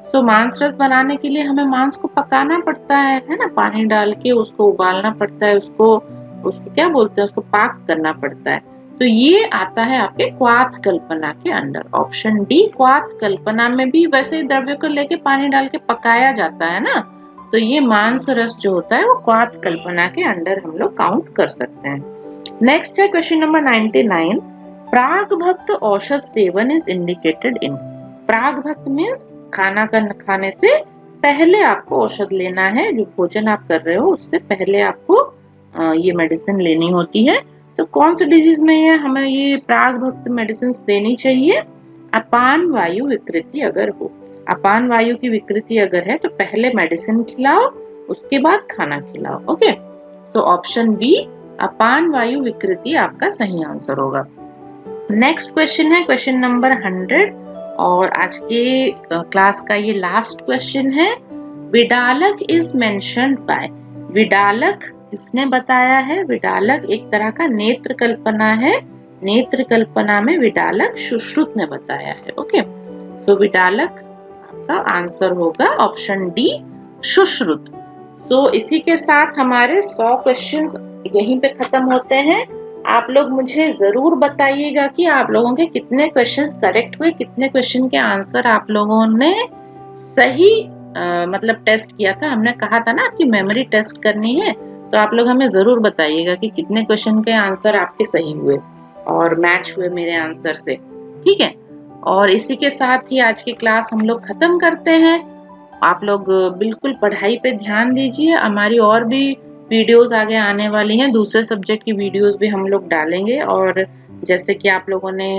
तो मांस रस बनाने के लिए हमें मांस को पकाना पड़ता है ना, पानी डाल के उसको उबालना पड़ता है, उसको क्या बोलते हैं, उसको पाक करना पड़ता है। तो ये आता है आपके क्वाथ कल्पना के अंडर। ऑप्शन डी क्वाथ कल्पना में भी वैसे द्रव्य को लेके पानी डाल के पकाया जाता है ना, तो ये मांस रस जो होता है वो क्वाथ कल्पना के अंडर हम लोग काउंट कर सकते हैं। नेक्स्ट है क्वेश्चन नंबर 99। प्राग भक्त औषध सेवन इज इंडिकेटेड इन। प्राग भक्त मीन्स खाना खाने से पहले आपको औषध लेना है। जो भोजन आप कर रहे हो उससे पहले आपको ये मेडिसिन लेनी होती है। तो कौन सी डिजीज में ये हमें ये प्राग भक्त मेडिसिन देनी चाहिए? अपान वायु विकृति अगर हो, अपान वायु की विकृति अगर है तो पहले मेडिसिन खिलाओ उसके बाद खाना खिलाओ। ओके, सो ऑप्शन बी अपान वायु विकृति आपका सही आंसर होगा। नेक्स्ट क्वेश्चन है क्वेश्चन नंबर 100 और आज के क्लास का ये लास्ट क्वेश्चन है। विडालक इज मेंशन्ड बाय। विडालक किसने बताया है? विडालक एक तरह का नेत्र कल्पना है। नेत्र कल्पना में विडालक सुश्रुत ने बताया है। ओके, सो विडालक आपका आंसर होगा ऑप्शन डी सुश्रुत। तो इसी के साथ हमारे 100 क्वेश्चंस यहीं पे खत्म होते हैं। आप लोग मुझे जरूर बताइएगा कि आप लोगों के कितने क्वेश्चंस करेक्ट हुए, कितने क्वेश्चन के आंसर आप लोगों ने सही मतलब टेस्ट किया था। हमने कहा था ना आपकी मेमोरी टेस्ट करनी है, तो आप लोग हमें जरूर बताइएगा कि कितने क्वेश्चन के आंसर आपके सही हुए और मैच हुए मेरे आंसर से। ठीक है, और इसी के साथ ही आज की क्लास हम लोग खत्म करते हैं। आप लोग बिल्कुल पढ़ाई पे ध्यान दीजिए। हमारी और भी वीडियोस आगे आने वाली हैं, दूसरे सब्जेक्ट की वीडियोस भी हम लोग डालेंगे। और जैसे कि आप लोगों ने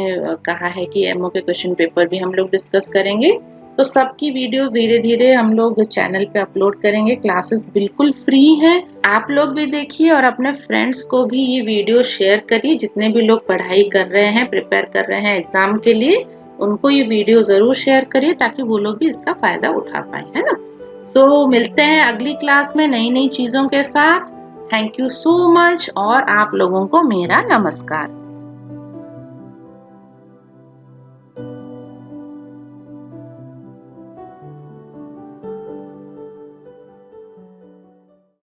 कहा है कि एमओ के क्वेश्चन पेपर भी हम लोग डिस्कस करेंगे, तो सबकी वीडियोस धीरे धीरे हम लोग चैनल पे अपलोड करेंगे। क्लासेस बिल्कुल फ्री हैं, आप लोग भी देखिए और अपने फ्रेंड्स को भी ये वीडियो शेयर करिए। जितने भी लोग पढ़ाई कर रहे हैं, प्रिपेयर कर रहे हैं एग्जाम के लिए, उनको ये वीडियो जरूर शेयर करिए ताकि वो लोग भी इसका फायदा उठा पाए, है ना। तो मिलते हैं अगली क्लास में नई नई चीजों के साथ। थैंक यू सो मच और आप लोगों को मेरा नमस्कार।